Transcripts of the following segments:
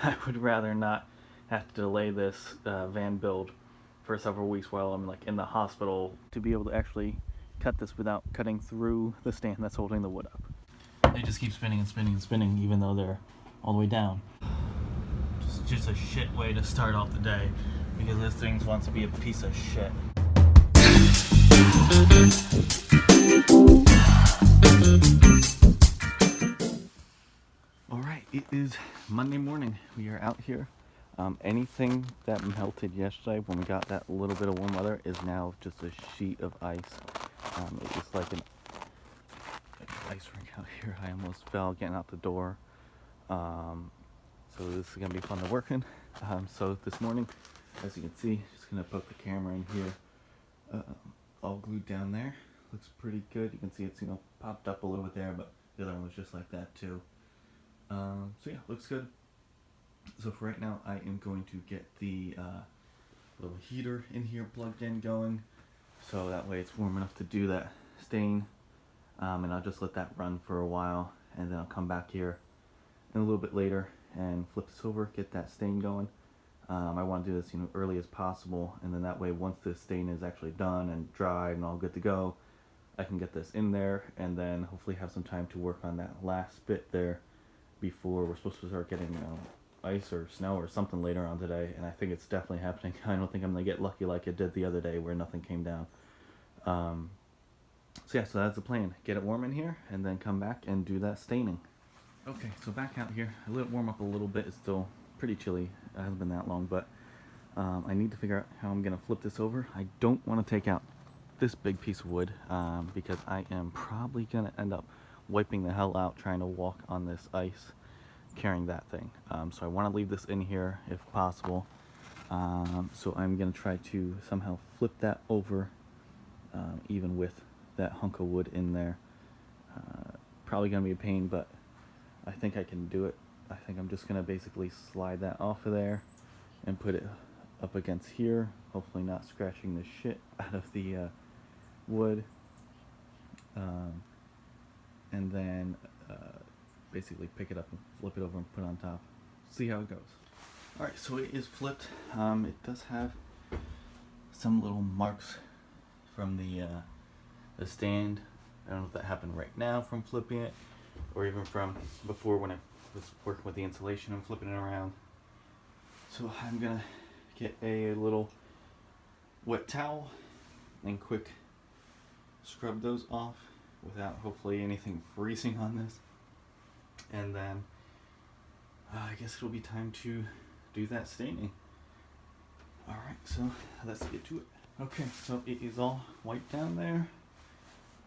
I would rather not have to delay this van build for several weeks while I'm like in the hospital to be able to actually cut this without cutting through the stand that's holding the wood up. They just keep spinning and spinning and spinning even though they're all the way down. Just a shit way to start off the day because this thing wants to be a piece of shit. Alright, it is Monday morning. We are out here. Anything that melted yesterday when we got that little bit of warm weather is now just a sheet of ice. It's like an ice rink out here. I almost fell getting out the door. So this is going to be fun to work in. So this morning, as you can see, just going to poke the camera in here. All glued down there. Looks pretty good. You can see it's popped up a little bit there, but the other one was just like that too. So yeah, looks good. So for right now, I am going to get the little heater in here plugged in going, so that way it's warm enough to do that stain. And I'll just let that run for a while, and then I'll come back here in a little bit later and flip this over, get that stain going. I want to do this early as possible, and then that way once this stain is actually done and dried and all good to go, I can get this in there and then hopefully have some time to work on that last bit there before we're supposed to start getting ice or snow or something later on today. And I think it's definitely happening. I don't think I'm gonna get lucky like it did the other day where nothing came down. So yeah, so that's the plan. Get it warm in here and then come back and do that staining. Okay, so back out here. I let it warm up a little bit. It's still pretty chilly. It hasn't been that long, but I need to figure out how I'm gonna flip this over. I don't want to take out this big piece of wood because I am probably gonna end up wiping the hell out trying to walk on this ice carrying that thing. So I want to leave this in here if possible. So I'm gonna try to somehow flip that over even with that hunk of wood in there. Probably gonna be a pain, but I think I can do it. I think I'm just gonna basically slide that off of there and put it up against here, hopefully not scratching the shit out of the wood, and then basically pick it up and flip it over and put it on top. See how it goes. Alright, so it is flipped. It does have some little marks from the stand. I don't know if that happened right now from flipping it or even from before when I was working with the insulation and flipping it around. So I'm gonna get a little wet towel and quick scrub those off without hopefully anything freezing on this. And then I guess it'll be time to do that staining. Alright, so let's get to it. Okay, so it is all wiped down there.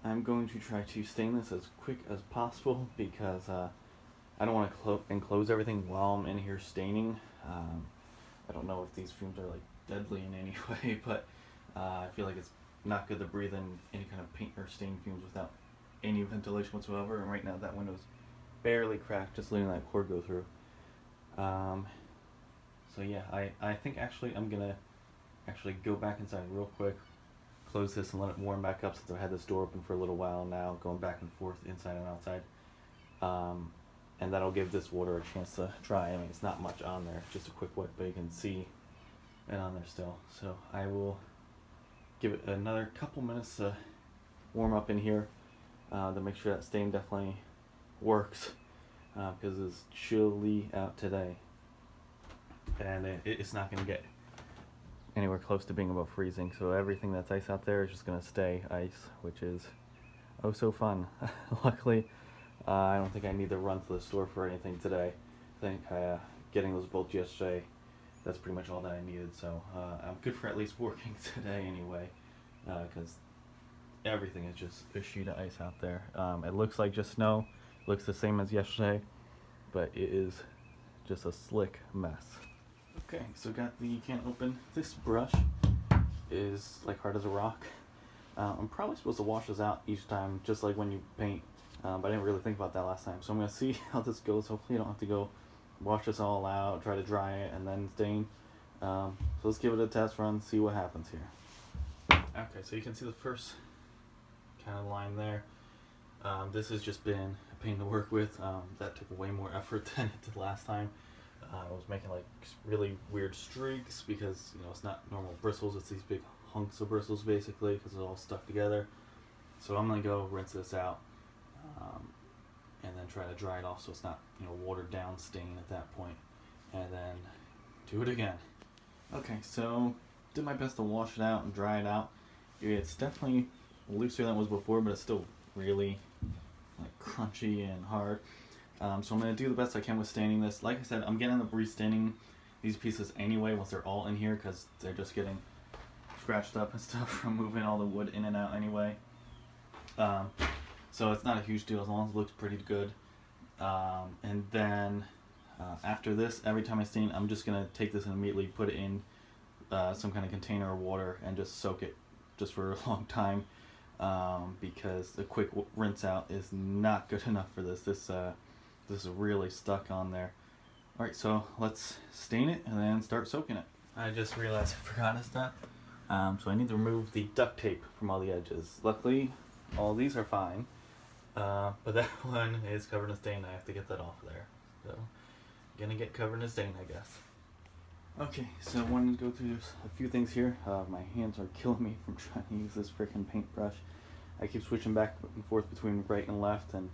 I'm going to try to stain this as quick as possible because I don't want to enclose everything while I'm in here staining. I don't know if these fumes are like deadly in any way, but I feel like it's not good to breathe in any kind of paint or stain fumes without any ventilation whatsoever. And right now that window's barely cracked, just letting that cord go through. So yeah, I think actually I'm gonna go back inside real quick, close this and let it warm back up since I've had this door open for a little while now, going back and forth inside and outside. And that'll give this water a chance to dry. I mean, it's not much on there, just a quick wipe, but you can see it on there still. So I will give it another couple minutes to warm up in here to make sure that stain definitely works because it's chilly out today. And it's not going to get anywhere close to being above freezing, so everything that's ice out there is just going to stay ice, which is oh so fun. Luckily, I don't think I need to run to the store for anything today. I think getting those bolts yesterday, that's pretty much all that I needed, so I'm good for at least working today anyway, because everything is just a sheet of ice out there. It looks like just snow, looks the same as yesterday, but it is just a slick mess. Okay, so got the can open. This brush is like hard as a rock. I'm probably supposed to wash this out each time, just like when you paint, but I didn't really think about that last time. So I'm going to see how this goes. Hopefully I don't have to go wash this all out, try to dry it, and then stain. So let's give it a test run, see what happens here. Okay, so you can see the first kind of line there. This has just been a pain to work with. That took way more effort than it did last time. I was making like really weird streaks because it's not normal bristles, it's these big hunks of bristles basically because it's all stuck together. So I'm gonna go rinse this out, and then try to dry it off so it's not watered down stain at that point, and then do it again. Okay, so did my best to wash it out and dry it out. It's definitely looser than it was before, but it's still really like crunchy and hard. So I'm going to do the best I can with staining this. Like I said, I'm getting up restaining these pieces anyway once they're all in here because they're just getting scratched up and stuff from moving all the wood in and out anyway. So it's not a huge deal as long as it looks pretty good. And then after this, every time I stain, I'm just going to take this and immediately put it in some kind of container of water and just soak it just for a long time, because the quick rinse out is not good enough for this. This is really stuck on there. Alright, so let's stain it and then start soaking it. I just realized I forgot a step. So I need to remove the duct tape from all the edges. Luckily, all these are fine. But that one is covered in stain. I have to get that off there. So, gonna get covered in stain, I guess. Okay, so I wanted to go through a few things here. My hands are killing me from trying to use this freaking paintbrush. I keep switching back and forth between right and left, and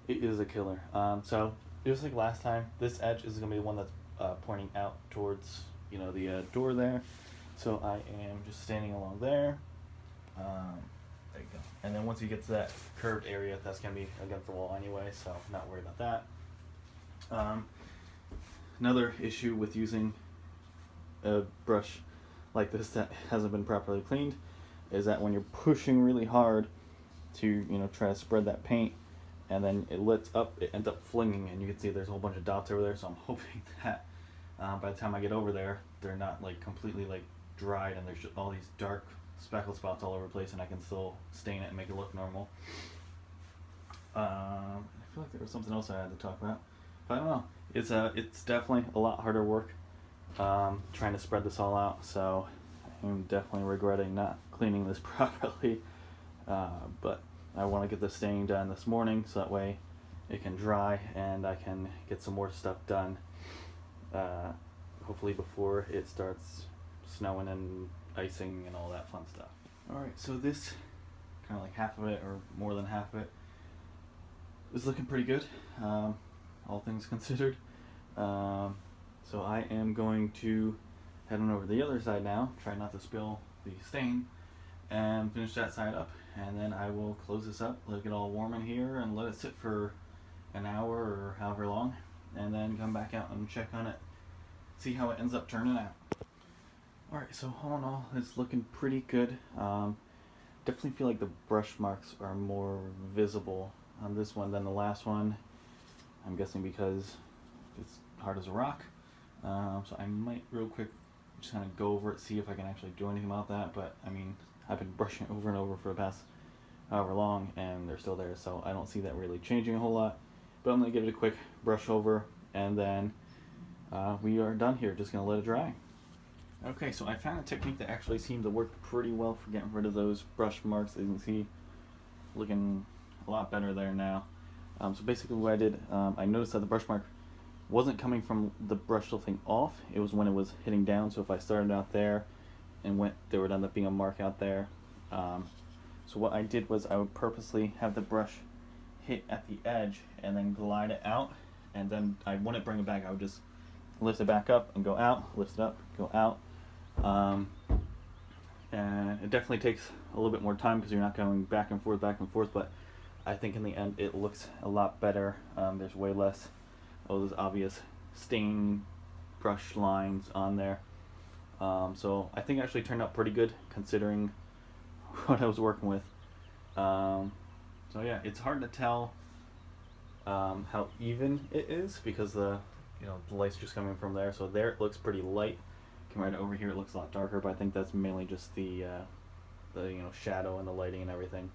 it is a killer. So just like last time, this edge is going to be the one that's pointing out towards the door there. So I am just standing along there. There you go. And then once you get to that curved area, that's going to be against the wall anyway, so I'm not worried about that. Another issue with using a brush like this that hasn't been properly cleaned is that when you're pushing really hard to try to spread that paint, and then it lets up, it ends up flinging, and you can see there's a whole bunch of dots over there. So I'm hoping that by the time I get over there, they're not like completely like dried and there's just all these dark speckle spots all over the place, and I can still stain it and make it look normal. I feel like there was something else I had to talk about, but I don't know. It's definitely a lot harder work trying to spread this all out, so I'm definitely regretting not cleaning this properly, but I want to get the staining done this morning so that way it can dry and I can get some more stuff done, hopefully before it starts snowing and icing and all that fun stuff. Alright, so this kind of like half of it, or more than half of it, is looking pretty good, all things considered. So I am going to head on over to the other side now, try not to spill the stain, and finish that side up, and then I will close this up, let it get all warm in here, and let it sit for an hour or however long, and then come back out and check on it, see how it ends up turning out. Alright, so all in all, it's looking pretty good. Definitely feel like the brush marks are more visible on this one than the last one. I'm guessing because it's hard as a rock. So I might real quick just kind of go over it, see if I can actually do anything about that, but I mean, I've been brushing it over and over for the past however long, and they're still there, so I don't see that really changing a whole lot. But I'm going to give it a quick brush over, and then we are done here. Just going to let it dry. Okay, so I found a technique that actually seemed to work pretty well for getting rid of those brush marks. As you can see, looking a lot better there now. So basically what I did, I noticed that the brush mark wasn't coming from the brush lifting off, it was when it was hitting down. So if I started out there and went, there would end up being a mark out there. So what I did was I would purposely have the brush hit at the edge and then glide it out, and then I wouldn't bring it back. I would just lift it back up and go out, lift it up, go out. And it definitely takes a little bit more time because you're not going back and forth, but I think in the end it looks a lot better. There's way less of those obvious stain brush lines on there. So I think it actually turned out pretty good considering what I was working with. So yeah, it's hard to tell how even it is because the light's just coming from there. So there it looks pretty light. Come right over here, it looks a lot darker, but I think that's mainly just the shadow and the lighting and everything.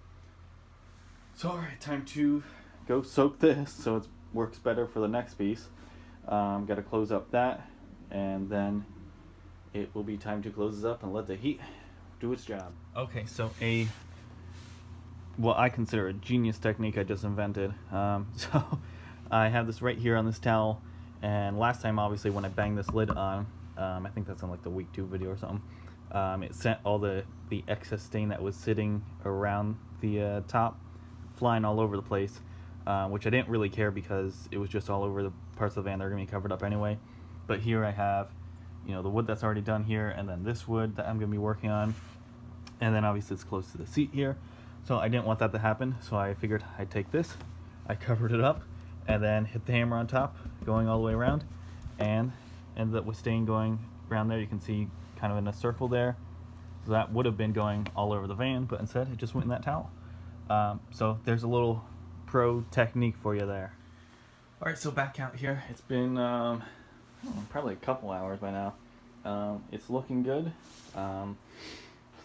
So alright, time to go soak this so it works better for the next piece. Got to close up that, and then it will be time to close this up and let the heat do its job. Okay, so what I consider a genius technique I just invented. So I have this right here on this towel, And last time, obviously, when I banged this lid on, I think that's in like the week 2 video or something, it sent all the excess stain that was sitting around the top flying all over the place, which I didn't really care because it was just all over the parts of the van that are going to be covered up anyway. But here I have, you know, the wood that's already done here, and then this wood that I'm going to be working on, and then obviously it's close to the seat here, so I didn't want that to happen, so I figured I'd take this, I covered it up, and then hit the hammer on top, going all the way around, and ended up with stain going around there. You can see kind of in a circle there. So that would have been going all over the van, but instead it just went in that towel. So there's a little pro technique for you there. Alright, so back out here. It's been probably a couple hours by now. It's looking good. So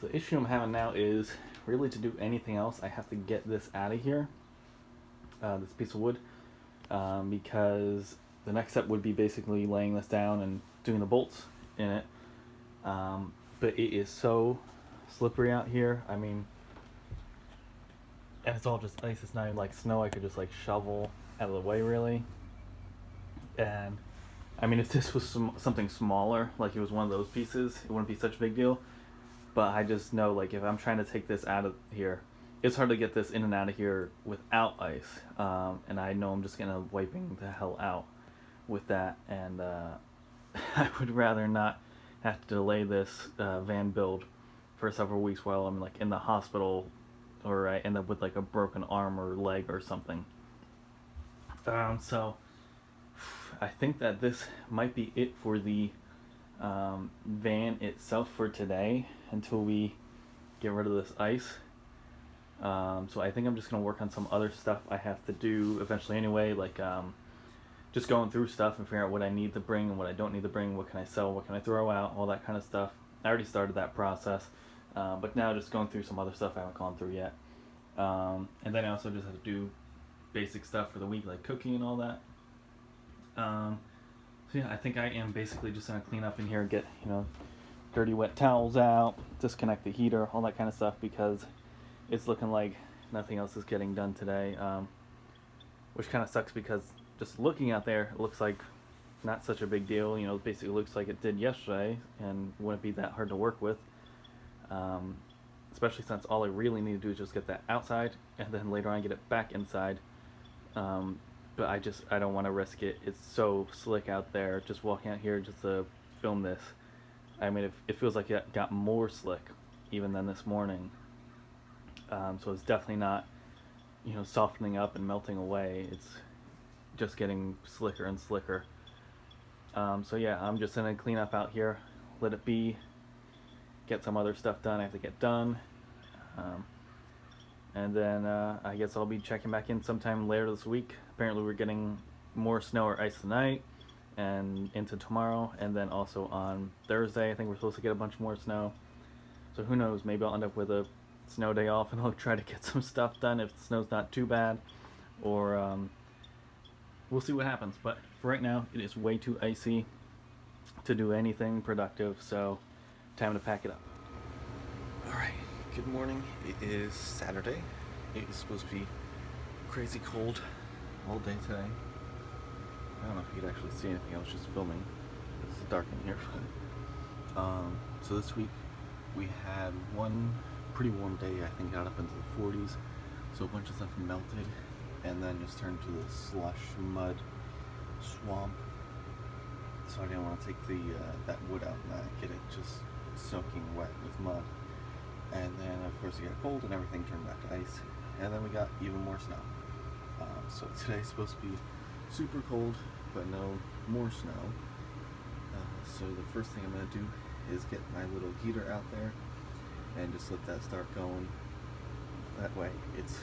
the issue I'm having now is really to do anything else, I have to get this out of here, this piece of wood, because the next step would be basically laying this down and doing the bolts in it. But it is so slippery out here. I mean, and it's all just ice. It's not even like snow. I could just like shovel out of the way, really. And I mean, if this was something smaller, like it was one of those pieces, it wouldn't be such a big deal. But I just know, like, if I'm trying to take this out of here, it's hard to get this in and out of here without ice. And I know I'm just gonna wiping the hell out with that. And I would rather not have to delay this van build for several weeks while I'm like in the hospital, or I end up with like a broken arm or leg or something. So I think that this might be it for the van itself for today until we get rid of this ice. So I think I'm just gonna work on some other stuff I have to do eventually anyway, like just going through stuff and figuring out what I need to bring and what I don't need to bring, what can I sell, what can I throw out, all that kind of stuff. I already started that process, but now just going through some other stuff I haven't gone through yet. And then I also just have to do basic stuff for the week, like cooking and all that. So yeah, I think I am basically just gonna clean up in here, get, you know, dirty wet towels out, disconnect the heater, all that kind of stuff, because it's looking like nothing else is getting done today, which kind of sucks because just looking out there, it looks like not such a big deal. You know, it basically looks like it did yesterday and wouldn't be that hard to work with, especially since all I really need to do is just get that outside and then later on get it back inside. But I don't want to risk it. It's so slick out there just walking out here just to film this. I mean, it feels like it got more slick even than this morning. So it's definitely not, you know, softening up and melting away. It's just getting slicker and slicker. So yeah, I'm just gonna clean up out here, let it be, get some other stuff done I have to get done, and then I guess I'll be checking back in sometime later this week. Apparently we're getting more snow or ice tonight and into tomorrow, and then also on Thursday I think we're supposed to get a bunch more snow. So who knows, maybe I'll end up with a snow day off and I'll try to get some stuff done if the snow's not too bad, or we'll see what happens. But for right now, it is way too icy to do anything productive, so time to pack it up. Alright, good morning. It is Saturday. It is supposed to be crazy cold all day today. I don't know if you could actually see anything, I was just filming. It's dark in here. So this week we had one pretty warm day. I think got up into the 40s, so a bunch of stuff melted and then just turned to the slush mud swamp. So I didn't want to take the that wood out and get it just soaking wet with mud. And then of course it got cold and everything turned back to ice, and then we got even more snow. So today's supposed to be super cold but no more snow. So the first thing I'm going to do is get my little heater out there and just let that start going. That way it's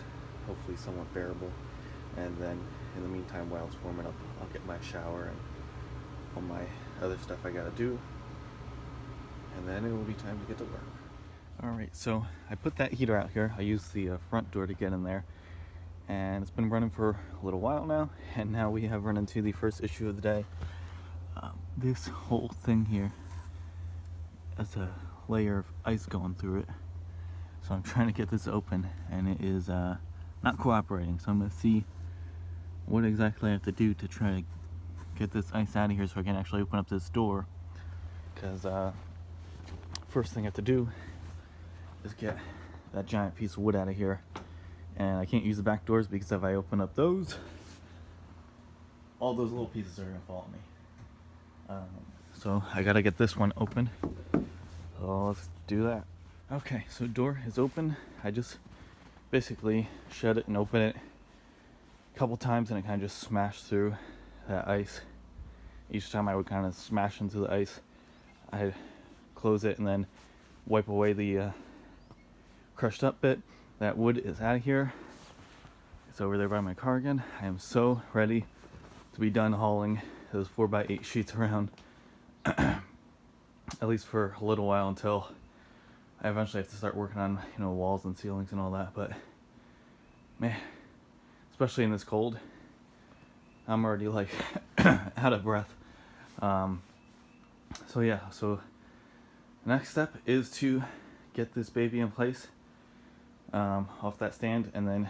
hopefully somewhat bearable, and then in the meantime, while it's warming up, I'll get my shower and all my other stuff I gotta do, and then it will be time to get to work. Alright, so I put that heater out here. I used the front door to get in there, and it's been running for a little while now, and now we have run into the first issue of the day. This whole thing here has a layer of ice going through it, so I'm trying to get this open and it is not cooperating. So I'm going to see what exactly I have to do to try to get this ice out of here so I can actually open up this door. Because first thing I have to do is get that giant piece of wood out of here. And I can't use the back doors because if I open up those, all those little pieces are going to fall on me. So I got to get this one open. So let's do that. Okay, so door is open. I just basically shut it and open it a couple times, and it kind of just smashed through that ice. Each time I would kind of smash into the ice, I'd close it and then wipe away the crushed up bit. That wood is out of here. It's over there by my car again. I am so ready to be done hauling those 4x8 sheets around, at least for a little while, until I eventually have to start working on, walls and ceilings and all that. But man, especially in this cold, I'm already like out of breath. So yeah, so the next step is to get this baby in place off that stand, and then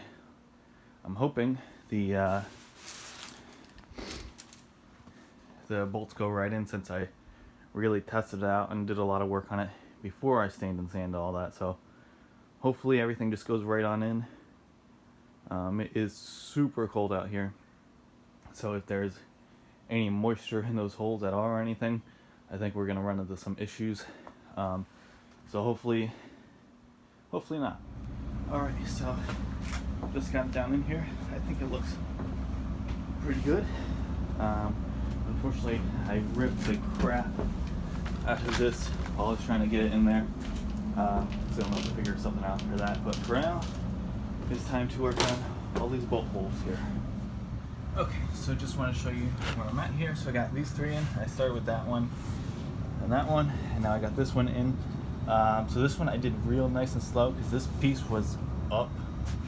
I'm hoping the bolts go right in, since I really tested it out and did a lot of work on it before I stained and sanded all that. So hopefully everything just goes right on in. It is super cold out here, so if there's any moisture in those holes at all or anything, I think we're gonna run into some issues. So hopefully not. Alright, so just got down in here. I think it looks pretty good. Unfortunately, I ripped the crap out of this while I was trying to get it in there. So I'm gonna have to figure something out for that. But for now, it's time to work on all these bolt holes here. Okay, so just want to show you where I'm at here. So I got these three in. I started with that one and that one, and now I got this one in. So this one I did real nice and slow because this piece was up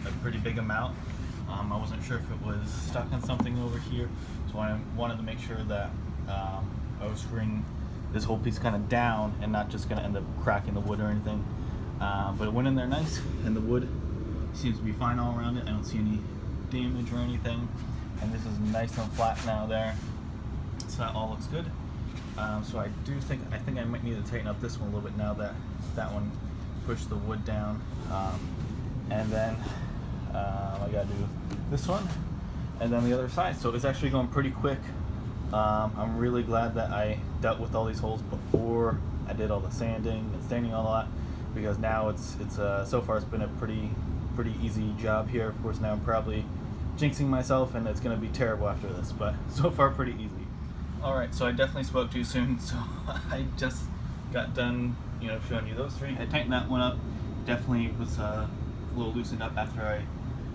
a pretty big amount. I wasn't sure if it was stuck on something over here, so I wanted to make sure that I was screwing this whole piece kind of down and not just going to end up cracking the wood or anything. But it went in there nice, and the wood seems to be fine all around it. I don't see any damage or anything, and this is nice and flat now there, so that all looks good. So I think I might need to tighten up this one a little bit now that that one pushed the wood down, and then I gotta do this one and then the other side. So it's actually going pretty quick. I'm really glad that I dealt with all these holes before I did all the sanding and staining a lot, because now it's so far it's been a pretty easy job here. Of course, now I'm probably jinxing myself and it's gonna be terrible after this, but so far pretty easy. Alright, so I definitely spoke too soon, so I just got done showing you those three. I tightened that one up. Definitely was a little loosened up after I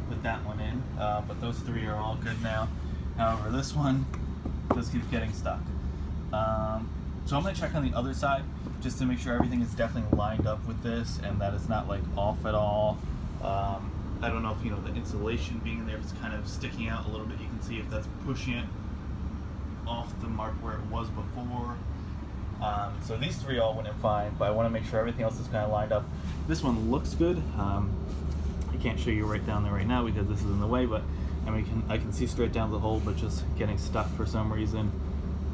put that one in, but those three are all good now. However, this one just keeps getting stuck. So I'm going to check on the other side just to make sure everything is definitely lined up with this and that it's not like off at all. I don't know if the insulation being in there is kind of sticking out a little bit. You can see if that's pushing it off the mark where it was before. So these three all went in fine, but I want to make sure everything else is kind of lined up. This one looks good. I can't show you right down there right now because this is in the way, but I can see straight down the hole, but just getting stuck for some reason.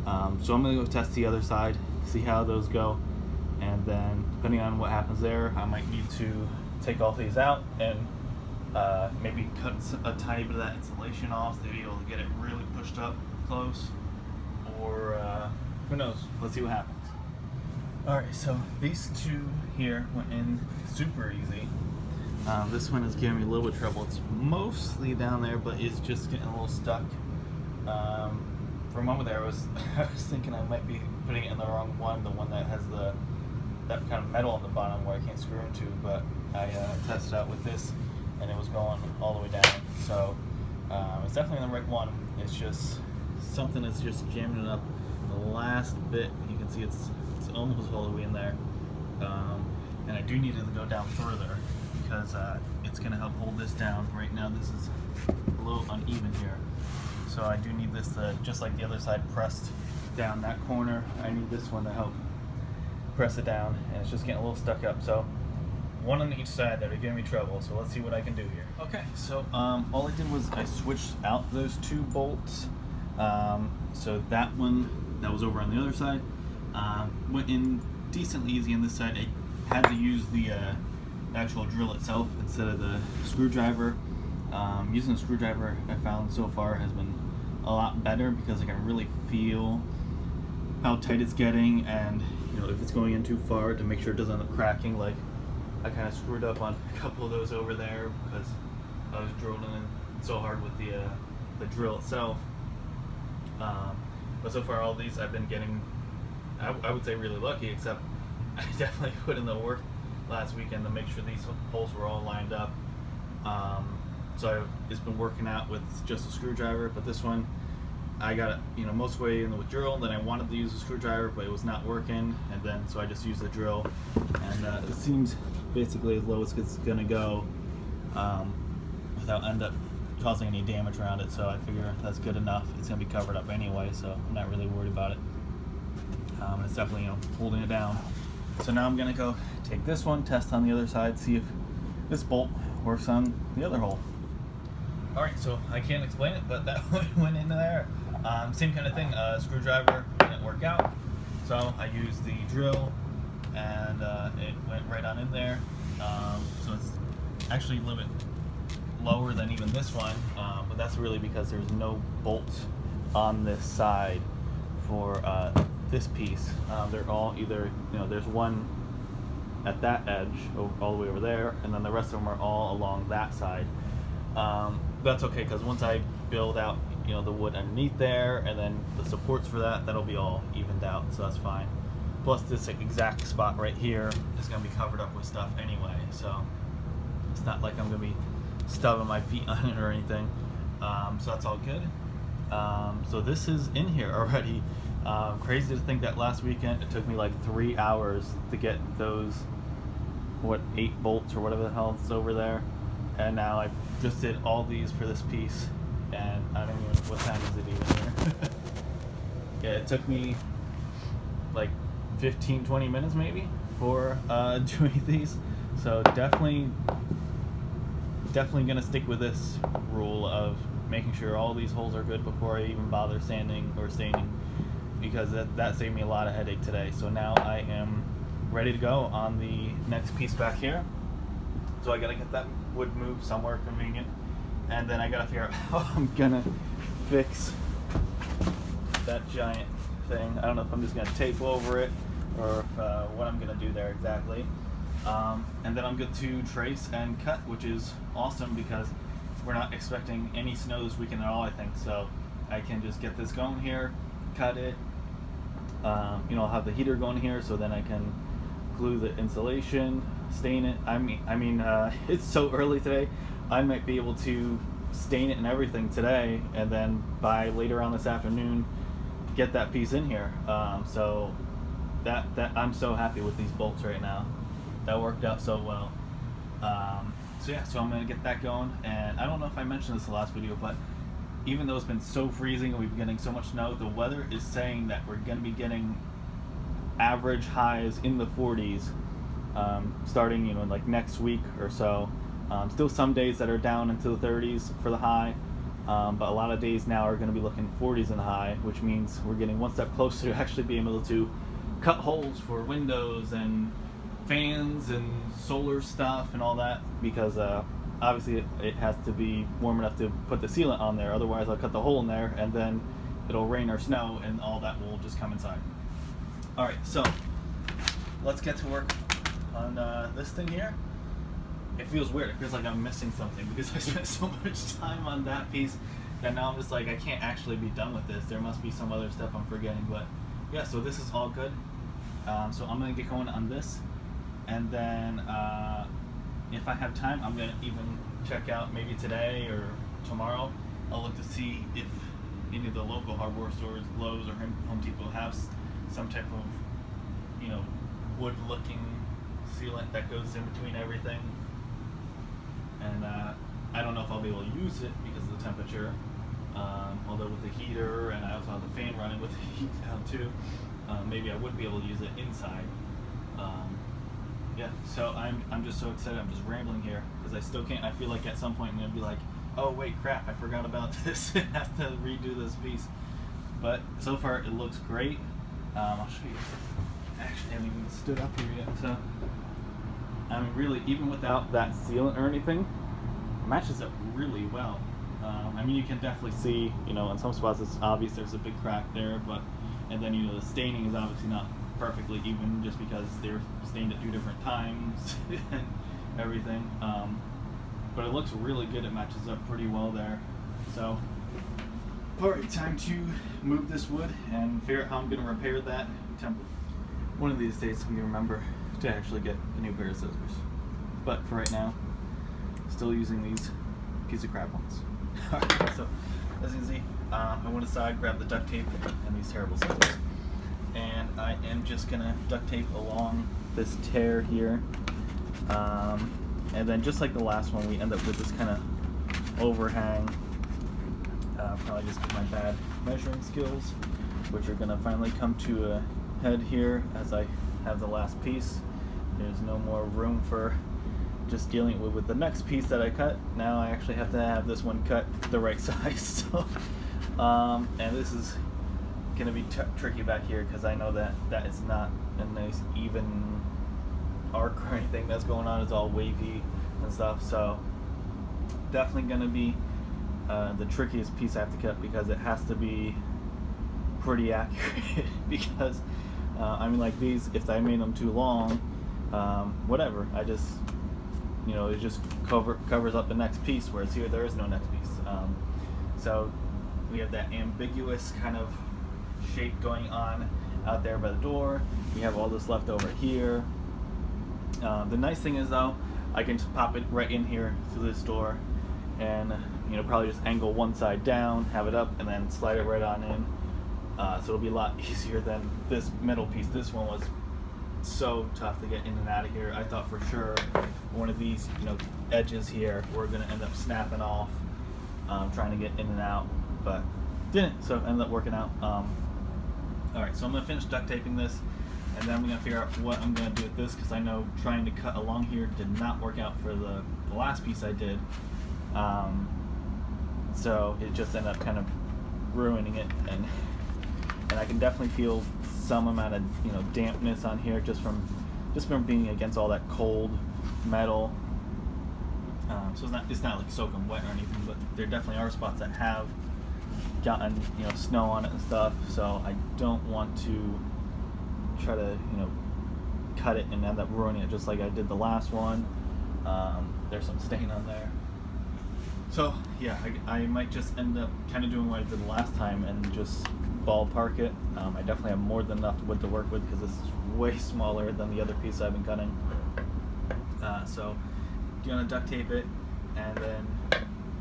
So I'm going to go test the other side, see how those go, and then depending on what happens there, I might need to take all these out and maybe cut a tiny bit of that insulation off to be able to get it really pushed up close, or who knows, let's see what happens. Alright, so these two here went in super easy. This one is giving me a little bit of trouble. It's mostly down there, but it's just getting a little stuck. For a moment there, I was thinking I might be putting it in the wrong one, the one that has that kind of metal on the bottom where I can't screw into, but I tested out with this and it was going all the way down. So it's definitely the right one. It's just something that's just jamming it up the last bit. You can see it's almost all the way in there, and I do need it to go down further because it's going to help hold this down. Right now this is a little uneven here, so I do need this to, just like the other side pressed down that corner, I need this one to help press it down, and it's just getting a little stuck up. So one on each side that are giving me trouble, so let's see what I can do here. Okay, so all I did was I switched out those two bolts So that one, that was over on the other side. Went in decently easy on this side. I had to use the actual drill itself instead of the screwdriver. Using the screwdriver, I found so far has been a lot better because I can really feel how tight it's getting, and if it's going in too far, to make sure it doesn't end up cracking. Like I kind of screwed up on a couple of those over there because I was drilling in so hard with the drill itself. But so far all these I've been getting, I would say really lucky, except I definitely put in the work last weekend to make sure these holes were all lined up. So it's been working out with just a screwdriver, but this one I got it, most way in the drill. Then I wanted to use a screwdriver, but it was not working, and then so I just used the drill, and it seems basically as low as it's gonna go without end up causing any damage around it. So I figure that's good enough. It's gonna be covered up anyway, so I'm not really worried about it. It's definitely holding it down. So now I'm gonna go take this one, test on the other side, see if this bolt works on the other hole. Alright, so I can't explain it, but that went into there. Same kind of thing, screwdriver didn't work out, so I used the drill, and it went right on in there. So it's actually a little bit lower than even this one, but that's really because there's no bolts on this side for this piece. They're all either, there's one at that edge all the way over there, and then the rest of them are all along that side. That's okay, because once I build out the wood underneath there, and then the supports for that'll be all evened out, so that's fine. Plus this exact spot right here is going to be covered up with stuff anyway, so it's not like I'm going to be stubbing my feet on it or anything. So that's all good. So this is in here already. Crazy to think that last weekend it took me like 3 hours to get those 8 bolts or whatever the hell is over there, and now I just did all these for this piece, and I don't even know what time is it even here. Yeah, it took me like 15-20 minutes maybe for doing these, so definitely gonna stick with this rule of making sure all these holes are good before I even bother sanding or staining, because that saved me a lot of headache today. So now I am ready to go on the next piece back here. So I gotta get that wood moved somewhere convenient, and then I gotta figure out how I'm gonna fix that giant thing. I don't know if I'm just gonna tape over it or if, what I'm gonna do there exactly. And then I'm good to trace and cut, which is awesome because we're not expecting any snow this weekend at all, I think. So I can just get this going here, cut it. I'll have the heater going here, so then I can glue the insulation, stain it. I mean, it's so early today. I might be able to stain it and everything today, and then by later on this afternoon, get that piece in here. So that I'm so happy with these bolts right now. That worked out so well. So I'm gonna get that going. And I don't know if I mentioned this in the last video, but even though it's been so freezing and we've been getting so much snow, the weather is saying that we're gonna be getting average highs in the 40s starting like next week or so. Still some days that are down into the 30s for the high, but a lot of days now are going to be looking 40s in the high, which means we're getting one step closer to actually being able to cut holes for windows and fans and solar stuff and all that, because obviously it has to be warm enough to put the sealant on there, otherwise I'll cut the hole in there and then it'll rain or snow and all that will just come inside. Alright, so let's get to work on this thing here. It feels weird. It feels like I'm missing something because I spent so much time on that piece that now I'm just like, I can't actually be done with this. There must be some other step I'm forgetting, but yeah, so this is all good. So I'm going to get going on this, and then if I have time, I'm going to even check out maybe today or tomorrow. I'll look to see if any of the local hardware stores, Lowe's or Home Depot, have some type of wood-looking sealant that goes in between everything. And I don't know if I'll be able to use it because of the temperature, although with the heater, and I also have the fan running with the heat down too, maybe I would be able to use it inside. Yeah, so I'm just so excited. I'm just rambling here because I still can't. I feel like at some point I'm going to be like, oh wait, crap, I forgot about this and have to redo this piece. But so far it looks great. I'll show you. Actually, I haven't even stood up here yet. So, I mean, really, even without that sealant or anything, it matches up really well. I mean, you can definitely see, you know, in some spots it's obvious there's a big crack there, but, and then, you know, the staining is obviously not perfectly even just because they're stained at 2 different times and everything. But it looks really good. It matches up pretty well there. So, alright, time to move this wood and figure out how I'm going to repair that template. One of these days I'm going to remember to actually get a new pair of scissors. But for right now, still using these piece of crap ones. Alright, so as you can see, I went aside, grabbed the duct tape and these terrible scissors. And I am just going to duct tape along this tear here. And then just like the last one, we end up with this kind of overhang. Probably just with my bad measuring skills, which are going to finally come to a head here as I have the last piece. There's no more room for just dealing with the next piece that I cut. Now I actually have to have this one cut the right size. So, and this is going to be tricky back here because I know that that is not a nice even arc or anything that's going on. It's all wavy and stuff. So definitely going to be the trickiest piece I have to cut because it has to be pretty accurate because I mean, like these, if I made them too long, whatever, I just, you know, it just covers up the next piece, whereas here there is no next piece. So we have that ambiguous kind of shape going on out there by the door. We have all this left over here. The nice thing is though, I can just pop it right in here through this door and, you know, probably just angle one side down, have it up, and then slide it right on in. So it'll be a lot easier than this middle piece. This one was so tough to get in and out of here. I thought for sure one of these, you know, edges here were going to end up snapping off, trying to get in and out, but didn't. So it ended up working out. Alright, so I'm going to finish duct taping this, and then I'm going to figure out what I'm going to do with this, because I know trying to cut along here did not work out for the last piece I did. So it just ended up kind of ruining it, and I can definitely feel some amount of, you know, dampness on here just from being against all that cold metal. So it's not like soaking wet or anything, but there definitely are spots that have gotten, you know, snow on it and stuff. So I don't want to try to, you know, cut it and end up ruining it just like I did the last one. There's some stain on there. So yeah, I might just end up kind of doing what I did last time and just ballpark it. I definitely have more than enough wood to work with because this is way smaller than the other piece I've been cutting. So I'm gonna duct tape it, and then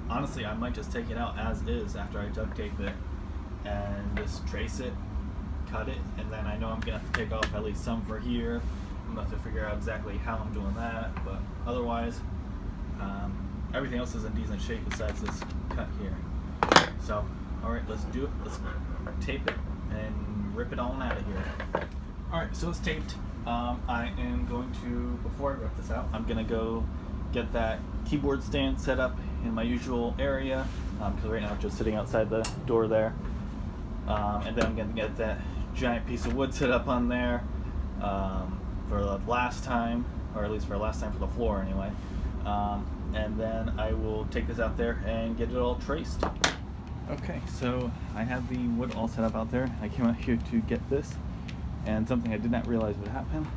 honestly I might just take it out as is after I duct tape it and just trace it, cut it, and then I know I'm gonna have to take off at least some for here. I'm gonna have to figure out exactly how I'm doing that, but otherwise everything else is in decent shape besides this cut here. So alright, let's do it. Let's tape it and rip it on out of here. Alright, so it's taped. I am going to, before I rip this out, I'm going to go get that keyboard stand set up in my usual area, because right now it's just sitting outside the door there. And then I'm going to get that giant piece of wood set up on there for the last time, or at least for last time for the floor anyway. And then I will take this out there and get it all traced. Okay, so I have the wood all set up out there. I came out here to get this, and something I did not realize would happen.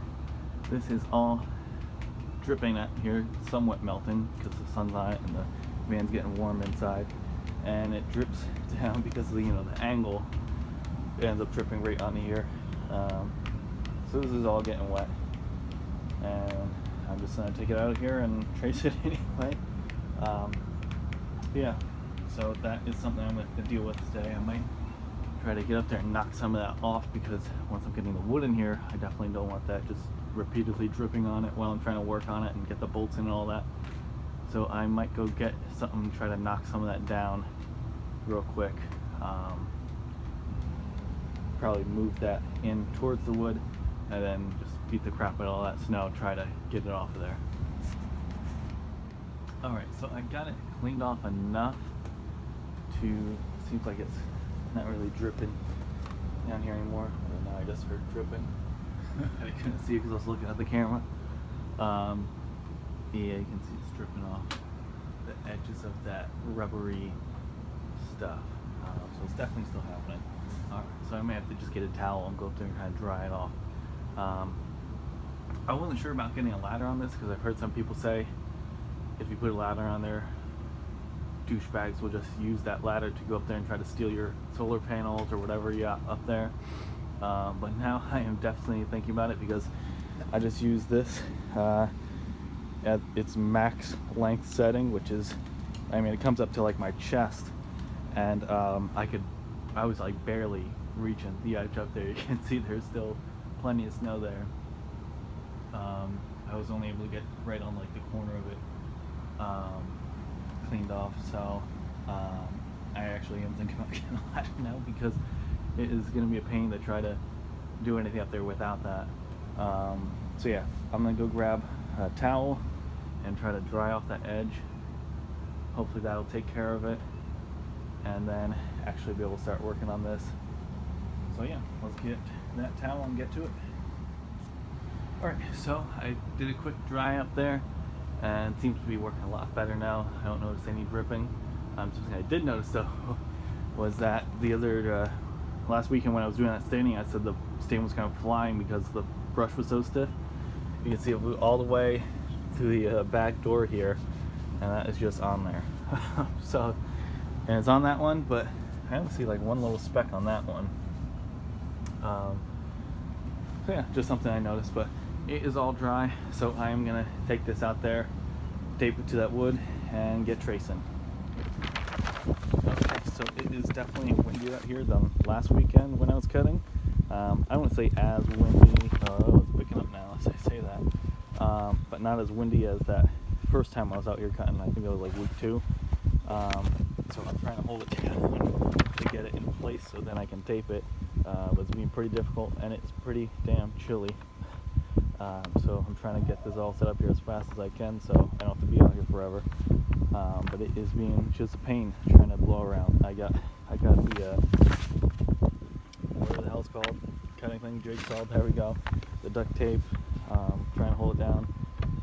This is all dripping out here, somewhat melting because the sun's on it and the van's getting warm inside, and it drips down because of the, you know, the angle. It ends up dripping right onto here. So this is all getting wet, and I'm just gonna take it out of here and trace it anyway. Yeah. So that is something I'm going to deal with today. I might try to get up there and knock some of that off, because once I'm getting the wood in here, I definitely don't want that just repeatedly dripping on it while I'm trying to work on it and get the bolts in and all that. So I might go get something, try to knock some of that down real quick. Probably move that in towards the wood and then just beat the crap out of all that snow, try to get it off of there. Alright, so I got it cleaned off enough to, seems like it's not really dripping down here anymore. Now I just heard dripping. I couldn't see it because I was looking at the camera. Yeah, you can see it's dripping off the edges of that rubbery stuff. So it's definitely still happening. Alright, so I may have to just get a towel and go up there and kind of dry it off. I wasn't sure about getting a ladder on this because I've heard some people say if you put a ladder on there, douchebags will just use that ladder to go up there and try to steal your solar panels or whatever you got up there. But now I am definitely thinking about it because I just use this at its max length setting, which is, I mean, it comes up to like my chest, and I was like barely reaching the edge up there. You can see there's still plenty of snow there. I was only able to get right on like the corner of it cleaned off, so I actually am thinking about getting a ladder now because it is going to be a pain to try to do anything up there without that. So yeah, I'm going to go grab a towel and try to dry off that edge. Hopefully that'll take care of it, and then actually be able to start working on this. So yeah, let's get that towel and get to it. Alright, so I did a quick dry up there and it seems to be working a lot better now. I don't notice any dripping. Something I did notice though was that the other last weekend when I was doing that staining, I said the stain was kind of flying because the brush was so stiff. You can see it blew all the way to the back door here, and that is just on there. So, and it's on that one, but I only see like one little speck on that one. So yeah, just something I noticed, but it is all dry, so I am gonna take this out there, tape it to that wood, and get tracing. Okay, so it is definitely windy out here. The last weekend when I was cutting, I wouldn't say as windy. Oh, it's picking up now as I say that, but not as windy as that first time I was out here cutting. I think it was like week 2. So I'm trying to hold it down to get it in place so then I can tape it. But it's being pretty difficult and it's pretty damn chilly. So I'm trying to get this all set up here as fast as I can so I don't have to be out here forever. But it is being just a pain trying to blow around. I got the whatever the hell it's called, cutting thing, jigsaw. There we go. The duct tape. Trying to hold it down,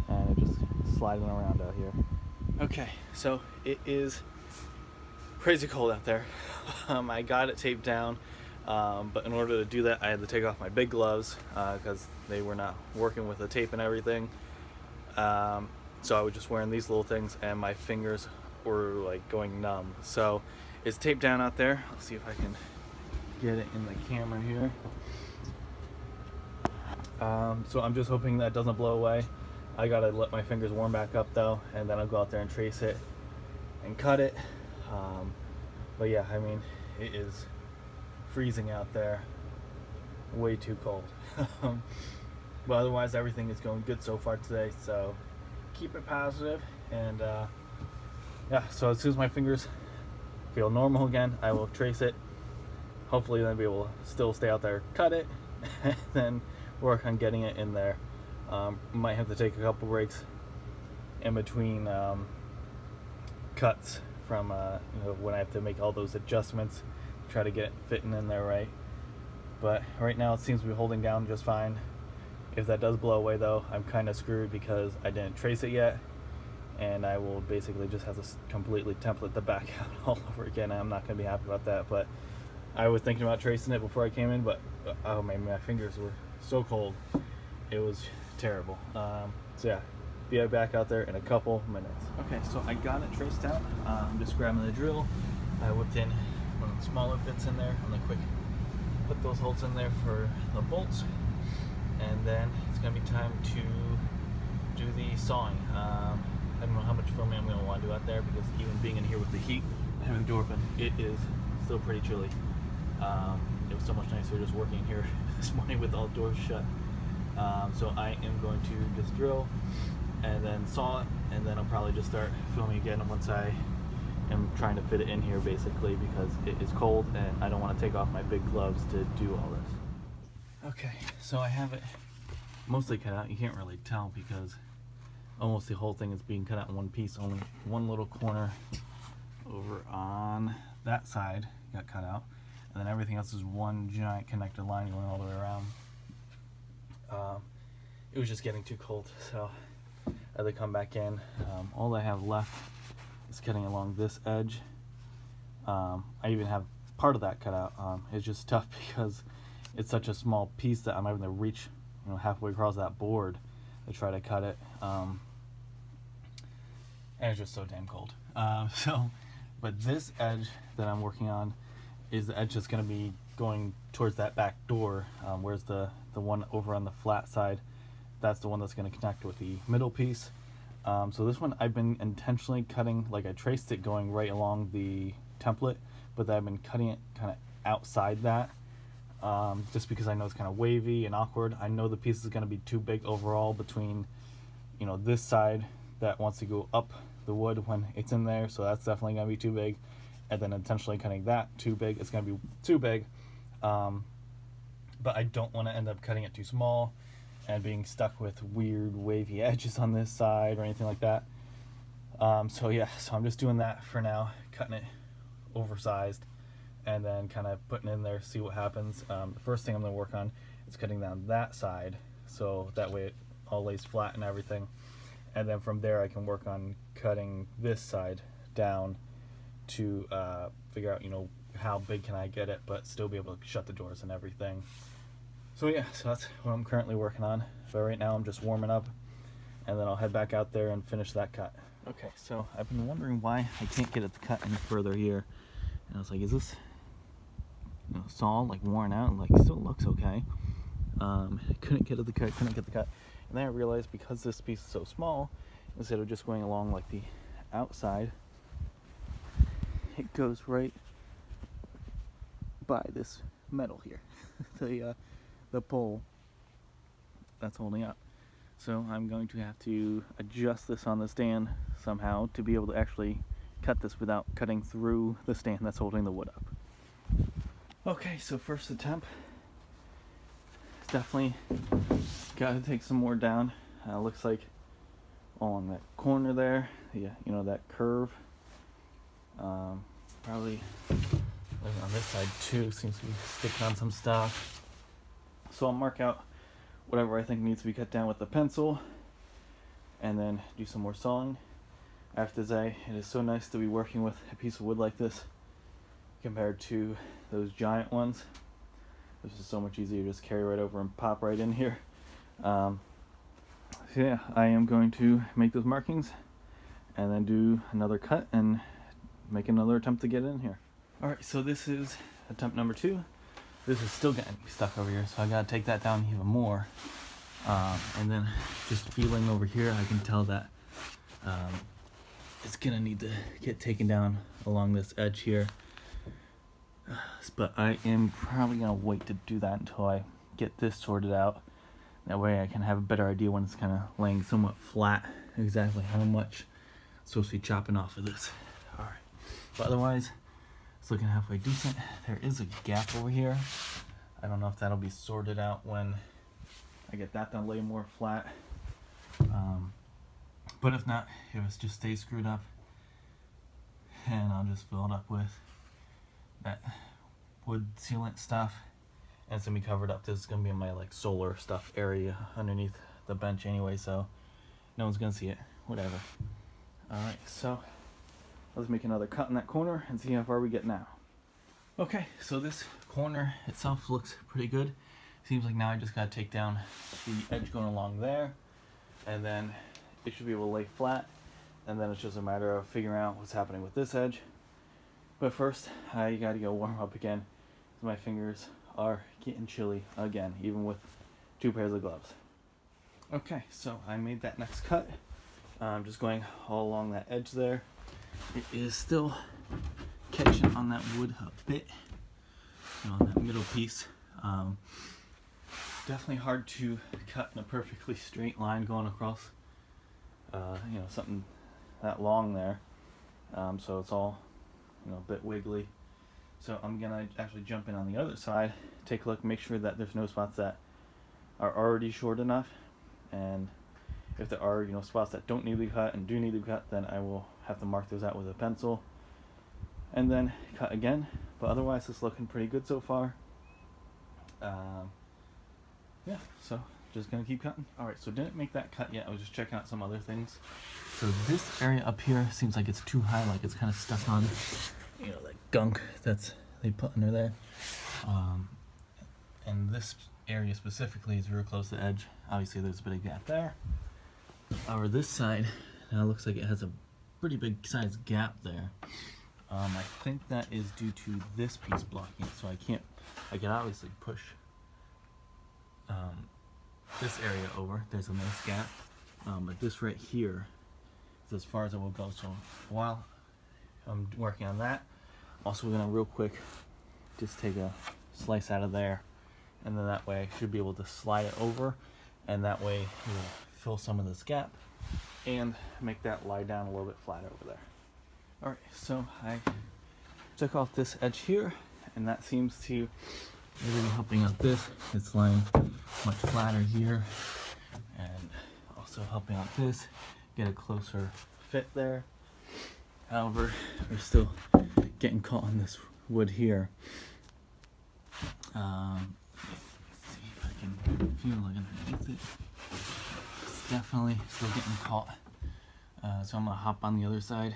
and it just sliding around out here. Okay, so it is crazy cold out there. I got it taped down, but in order to do that, I had to take off my big gloves because they were not working with the tape and everything. So I was just wearing these little things, and my fingers were like going numb. So it's taped down out there. Let's see if I can get it in the camera here. So I'm just hoping that doesn't blow away. I gotta let my fingers warm back up though, and then I'll go out there and trace it and cut it. But yeah, I mean, it is freezing out there, way too cold. But otherwise everything is going good so far today, so keep it positive. And yeah, so as soon as my fingers feel normal again, I will trace it. Hopefully then be able to still stay out there, cut it, and then work on getting it in there. Might have to take a couple breaks in between cuts from when I have to make all those adjustments, try to get it fitting in there right. But right now it seems to be holding down just fine. If that does blow away though, I'm kind of screwed because I didn't trace it yet, and I will basically just have to completely template the back out all over again. I'm not going to be happy about that, but I was thinking about tracing it before I came in, but oh man, my fingers were so cold. It was terrible. So yeah, be right back out there in a couple minutes. Okay, so I got it traced out. I'm just grabbing the drill. I whipped in one of the smaller bits in there. I'm gonna quick put those holes in there for the bolts, and then it's gonna be time to do the sawing. I don't know how much filming I'm gonna want to do out there because even being in here with the heat and the door open, it is still pretty chilly. It was so much nicer just working here this morning with all doors shut. So I am going to just drill and then saw it, and then I'll probably just start filming again once I am trying to fit it in here basically because it is cold and I don't want to take off my big gloves to do all this. Okay, so I have it mostly cut out. You can't really tell because almost the whole thing is being cut out in one piece. Only one little corner over on that side got cut out. and then everything else is one giant connected line going all the way around. It was just getting too cold, so I had to come back in. All I have left is cutting along this edge. I even have part of that cut out. It's just tough because it's such a small piece that I'm having to reach, halfway across that board to try to cut it. And it's just so damn cold. But this edge that I'm working on is the edge that's going to be going towards that back door, whereas the one over on the flat side, that's the one that's going to connect with the middle piece. So this one I've been intentionally cutting, like I traced it going right along the template, but I've been cutting it kind of outside that, just because I know it's kind of wavy and awkward. I know the piece is going to be too big overall between, this side that wants to go up the wood when it's in there, so that's definitely going to be too big, and then intentionally cutting that too big, it's going to be too big. But I don't want to end up cutting it too small and being stuck with weird wavy edges on this side or anything like that. So I'm just doing that for now, cutting it oversized and then kind of putting it in there, see what happens. The first thing I'm going to work on is cutting down that side, so that way it all lays flat and everything. And then from there I can work on cutting this side down to figure out, how big can I get it, but still be able to shut the doors and everything. So that's what I'm currently working on. So right now I'm just warming up, and then I'll head back out there and finish that cut. Okay, so I've been wondering why I can't get it to cut any further here. And I was like, is this saw like worn out? And like, still looks okay. Couldn't get it to cut, couldn't get the cut. And then I realized because this piece is so small, instead of just going along like the outside, it goes right by this metal here, the pole that's holding up. So I'm going to have to adjust this on the stand somehow to be able to actually cut this without cutting through the stand that's holding the wood up. Okay, so first attempt. Definitely got to take some more down. Looks like along that corner there, that curve. Probably on this side too, seems to be sticking on some stuff. So I'll mark out whatever I think needs to be cut down with the pencil, and then do some more sawing. I have to say, it is so nice to be working with a piece of wood like this compared to those giant ones. This is so much easier to just carry right over and pop right in here. So I am going to make those markings and then do another cut and make another attempt to get in here. Alright, so this is attempt number 2. This is still getting stuck over here, so I gotta take that down even more. And then just feeling over here, I can tell that it's gonna need to get taken down along this edge here. But I am probably gonna wait to do that until I get this sorted out. That way I can have a better idea when it's kind of laying somewhat flat, exactly how much I'm supposed to be chopping off of this. Alright, but otherwise it's looking halfway decent. There is a gap over here. I don't know if that'll be sorted out when I get that done, lay more flat. But if not, it was just stay screwed up, and I'll just fill it up with that wood sealant stuff, and it's gonna be covered up. This is gonna be in my solar stuff area underneath the bench anyway, so no one's gonna see it. Whatever. Alright, so let's make another cut in that corner and see how far we get now. Okay, so this corner itself looks pretty good. Seems like now I just gotta take down the edge going along there, and then it should be able to lay flat, and then it's just a matter of figuring out what's happening with this edge. But first, I gotta go warm up again, because my fingers are getting chilly again, even with 2 pairs of gloves. Okay, so I made that next cut. I'm just going all along that edge there. It is still catching on that wood a bit, on that middle piece. Definitely hard to cut in a perfectly straight line going across, something that long there. So it's all, a bit wiggly. So I'm gonna actually jump in on the other side, take a look, make sure that there's no spots that are already short enough, and if there are, spots that don't need to be cut and do need to be cut, then I will have to mark those out with a pencil. and then cut again. But otherwise, it's looking pretty good so far. Yeah, so just gonna keep cutting. All right, so didn't make that cut yet. I was just checking out some other things. So this area up here seems like it's too high, like it's kind of stuck on, you know, that gunk that's they put under there. And this area specifically is real close to the edge. Obviously, there's a bit of gap there. Over this side, now it looks like it has a pretty big sized gap there. I think that is due to this piece blocking it, so I can obviously push this area over. There's a nice gap, but this right here is as far as it will go. So while I'm working on that, also we're gonna real quick just take a slice out of there, and then that way I should be able to slide it over, and that way it will fill some of this gap and make that lie down a little bit flatter over there. All right, so I took off this edge here, and that seems to really be helping out this. It's lying much flatter here, and also helping out this, get a closer fit there. However, we're still getting caught on this wood here. Let's see if I can feel like underneath it. It's definitely still getting caught. So I'm gonna hop on the other side,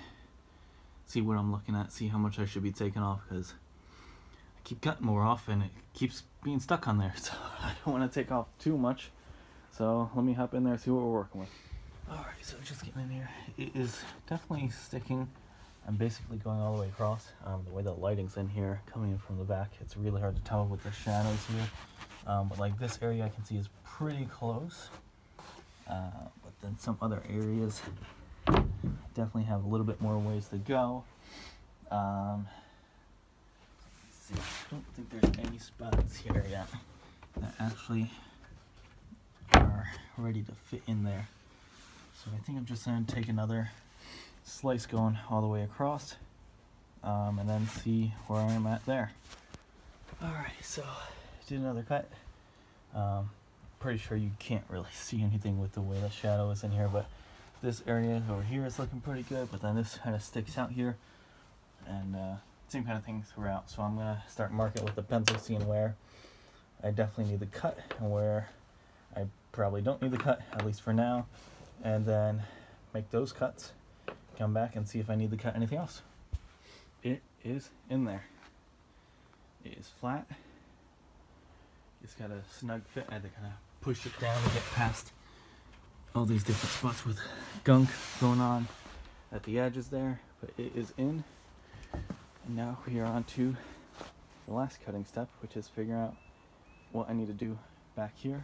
see what I'm looking at, see how much I should be taking off, because I keep cutting more off and it keeps being stuck on there. So I don't want to take off too much. So let me hop in there and see what we're working with. Alright, so just getting in here. It is definitely sticking. I'm basically going all the way across. The way the lighting's in here, coming in from the back, it's really hard to tell with the shadows here. But like this area I can see is pretty close. But then some other areas definitely have a little bit more ways to go. Let's see. I don't think there's any spots here yet that actually are ready to fit in there. So I think I'm just going to take another slice going all the way across, and then see where I am at there. Alright, so did another cut. Pretty sure you can't really see anything with the way the shadow is in here, but this area over here is looking pretty good, but then this kind of sticks out here, and same kind of thing throughout. So I'm gonna start marking with the pencil, seeing where I definitely need the cut and where I probably don't need the cut, at least for now, and then make those cuts, come back and see if I need to cut anything else. It is in there. It is flat. It's got a snug fit. I had to kind of push it down to get past all these different spots with gunk going on at the edges there, but it is in. And now we are on to the last cutting step, which is figuring out what I need to do back here.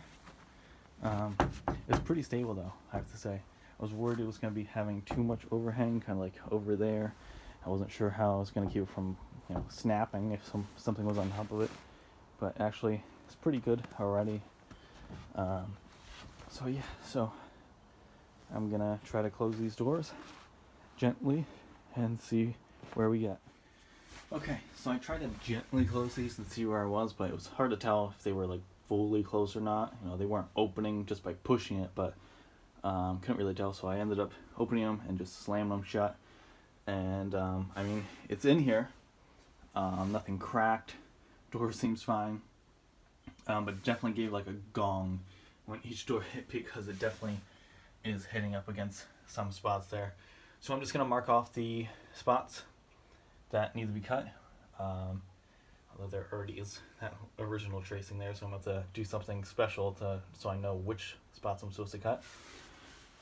It's pretty stable though, I have to say. I was worried it was going to be having too much overhang, kind of like over there. I wasn't sure how I was going to keep it from, you know, snapping if something was on top of it, but actually it's pretty good already. So yeah, so I'm gonna try to close these doors gently and see where we get. Okay, so I tried to gently close these and see where I was, but it was hard to tell if they were like fully closed or not. You know, they weren't opening just by pushing it, but couldn't really tell, so I ended up opening them and just slamming them shut. And I mean, it's in here. Nothing cracked. Door seems fine. But definitely gave like a gong when each door hit, because it definitely is hitting up against some spots there. So I'm just going to mark off the spots that need to be cut. Although there already is that original tracing there, so I'm going to have to do something special so I know which spots I'm supposed to cut.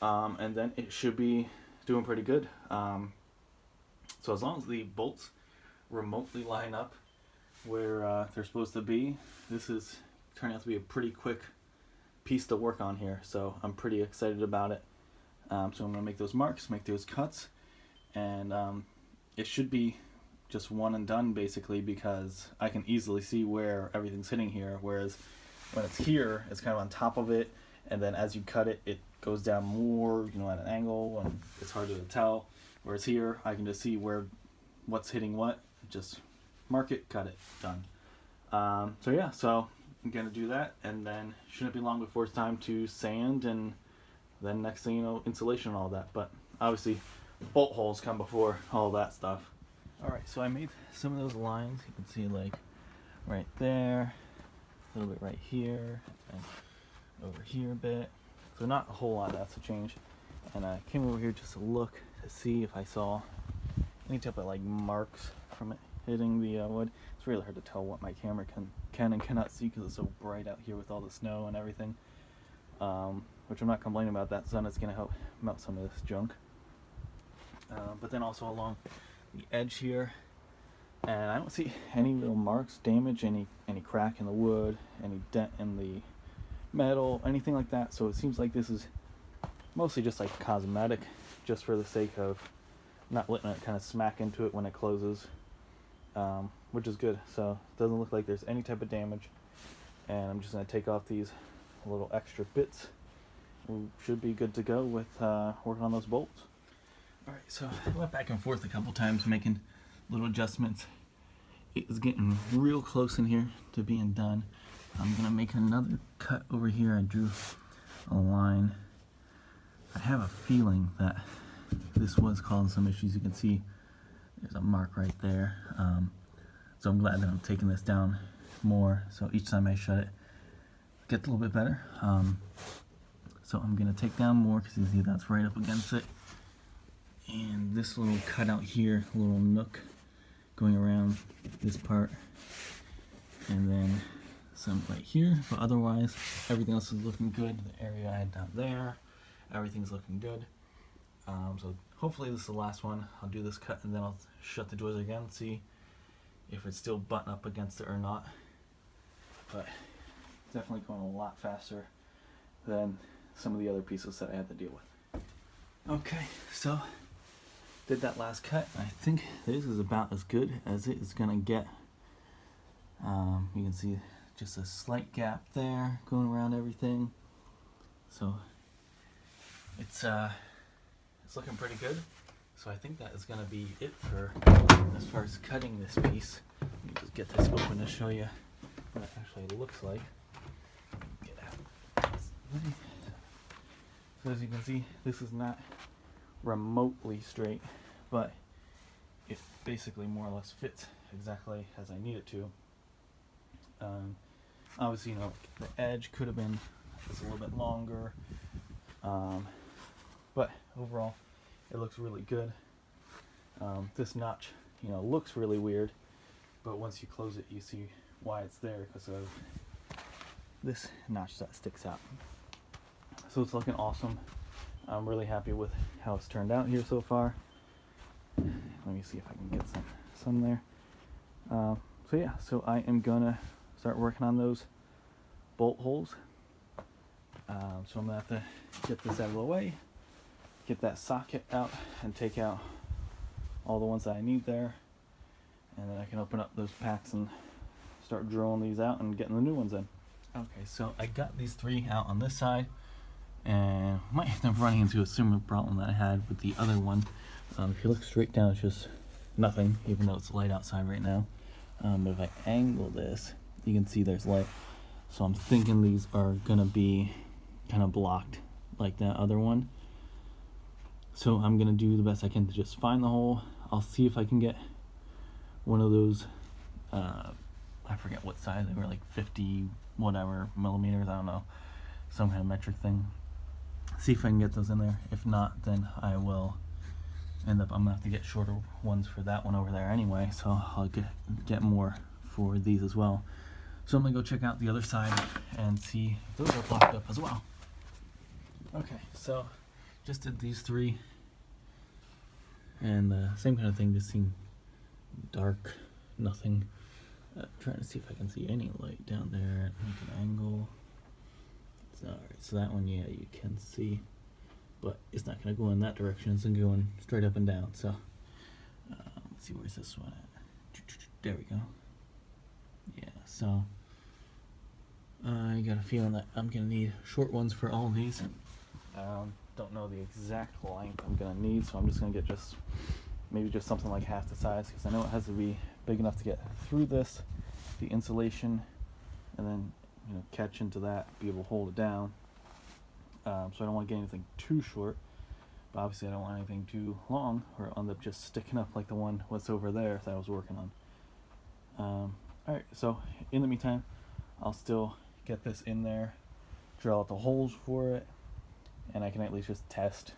And then it should be doing pretty good. So as long as the bolts remotely line up where they're supposed to be, this is turning out to be a pretty quick piece to work on here. So I'm pretty excited about it. So I'm going to make those marks, make those cuts, and it should be just one and done basically, because I can easily see where everything's hitting here, whereas when it's here, it's kind of on top of it, and then as you cut it, it goes down more, you know, at an angle, and it's harder to tell. Whereas here, I can just see what's hitting what, just mark it, cut it, done. So yeah, so I'm gonna do that, and then shouldn't be long before it's time to sand, and then next thing you know, insulation and all that. But obviously, bolt holes come before all that stuff. Alright, so I made some of those lines. You can see like right there, a little bit right here, and over here a bit. So not a whole lot that's a change. And I came over here just to look to see if I saw any type of like marks from it hitting the wood. It's really hard to tell what my camera can and cannot see because it's so bright out here with all the snow and everything. Which I'm not complaining about. That sun is going to help melt some of this junk. But then also along the edge here, and I don't see any real marks, damage, any crack in the wood, any dent in the metal, anything like that. So it seems like this is mostly just like cosmetic, just for the sake of not letting it kind of smack into it when it closes, which is good. So it doesn't look like there's any type of damage, and I'm just going to take off these little extra bits. We should be good to go with working on those bolts. Alright, so I went back and forth a couple times making little adjustments. It is getting real close in here to being done. I'm going to make another cut over here. I drew a line. I have a feeling that this was causing some issues. You can see there's a mark right there. So I'm glad that I'm taking this down more. So each time I shut it, it gets a little bit better. So I'm going to take down more because you see that's right up against it. And this little cutout here, a little nook going around this part, and then some right here. But otherwise, everything else is looking good. The area I had down there, everything's looking good. So hopefully this is the last one. I'll do this cut and then I'll shut the doors again, see if it's still buttoned up against it or not. But definitely going a lot faster than some of the other pieces that I had to deal with. Okay, so did that last cut. I think this is about as good as it is gonna get. You can see just a slight gap there going around everything. So it's looking pretty good. So I think that is gonna be it for as far as cutting this piece. Let me just get this open to show you what it actually looks like. Get out. So as you can see, this is not remotely straight, but it basically more or less fits exactly as I need it to. Obviously, you know, the edge could have been just a little bit longer, but overall it looks really good. This notch, you know, looks really weird, but once you close it you see why it's there, because of this notch that sticks out. So it's looking awesome. I'm really happy with how it's turned out here so far. Let me see if I can get some there. So yeah, so I am gonna start working on those bolt holes. So I'm gonna have to get this out of the way, get that socket out and take out all the ones that I need there, and then I can open up those packs and start drilling these out and getting the new ones in. Okay, so I got these three out on this side, and might end up running into a similar problem that I had with the other one. If you look straight down, it's just nothing, even though it's light outside right now. But if I angle this, you can see there's light. So I'm thinking these are gonna be kind of blocked like that other one. So I'm gonna do the best I can to just find the hole. I'll see if I can get one of those, I forget what size, they were like 50 whatever millimeters, I don't know, some kind of metric thing. See if I can get those in there. If not, then I will I'm gonna have to get shorter ones for that one over there anyway, so I'll get more for these as well. So I'm gonna go check out the other side and see if those are blocked up as well. Okay, so just did these three, and same kind of thing, just seeing dark, nothing. Trying to see if I can see any light down there. Make an angle. Alright, so that one, yeah, you can see, but it's not going to go in that direction. It's going to go straight up and down. So let's see, where's this one at? There we go. Yeah, so I got a feeling that I'm going to need short ones for all of these. Don't know the exact length I'm going to need, so I'm just going to get maybe just something like half the size, because I know it has to be big enough to get through this, the insulation, and then, you know, catch into that, be able to hold it down. So I don't want to get anything too short, But obviously I don't want anything too long or it'll end up just sticking up like the one what's over there that I was working on. Alright, so in the meantime, I'll still get this in there, drill out the holes for it, and I can at least just test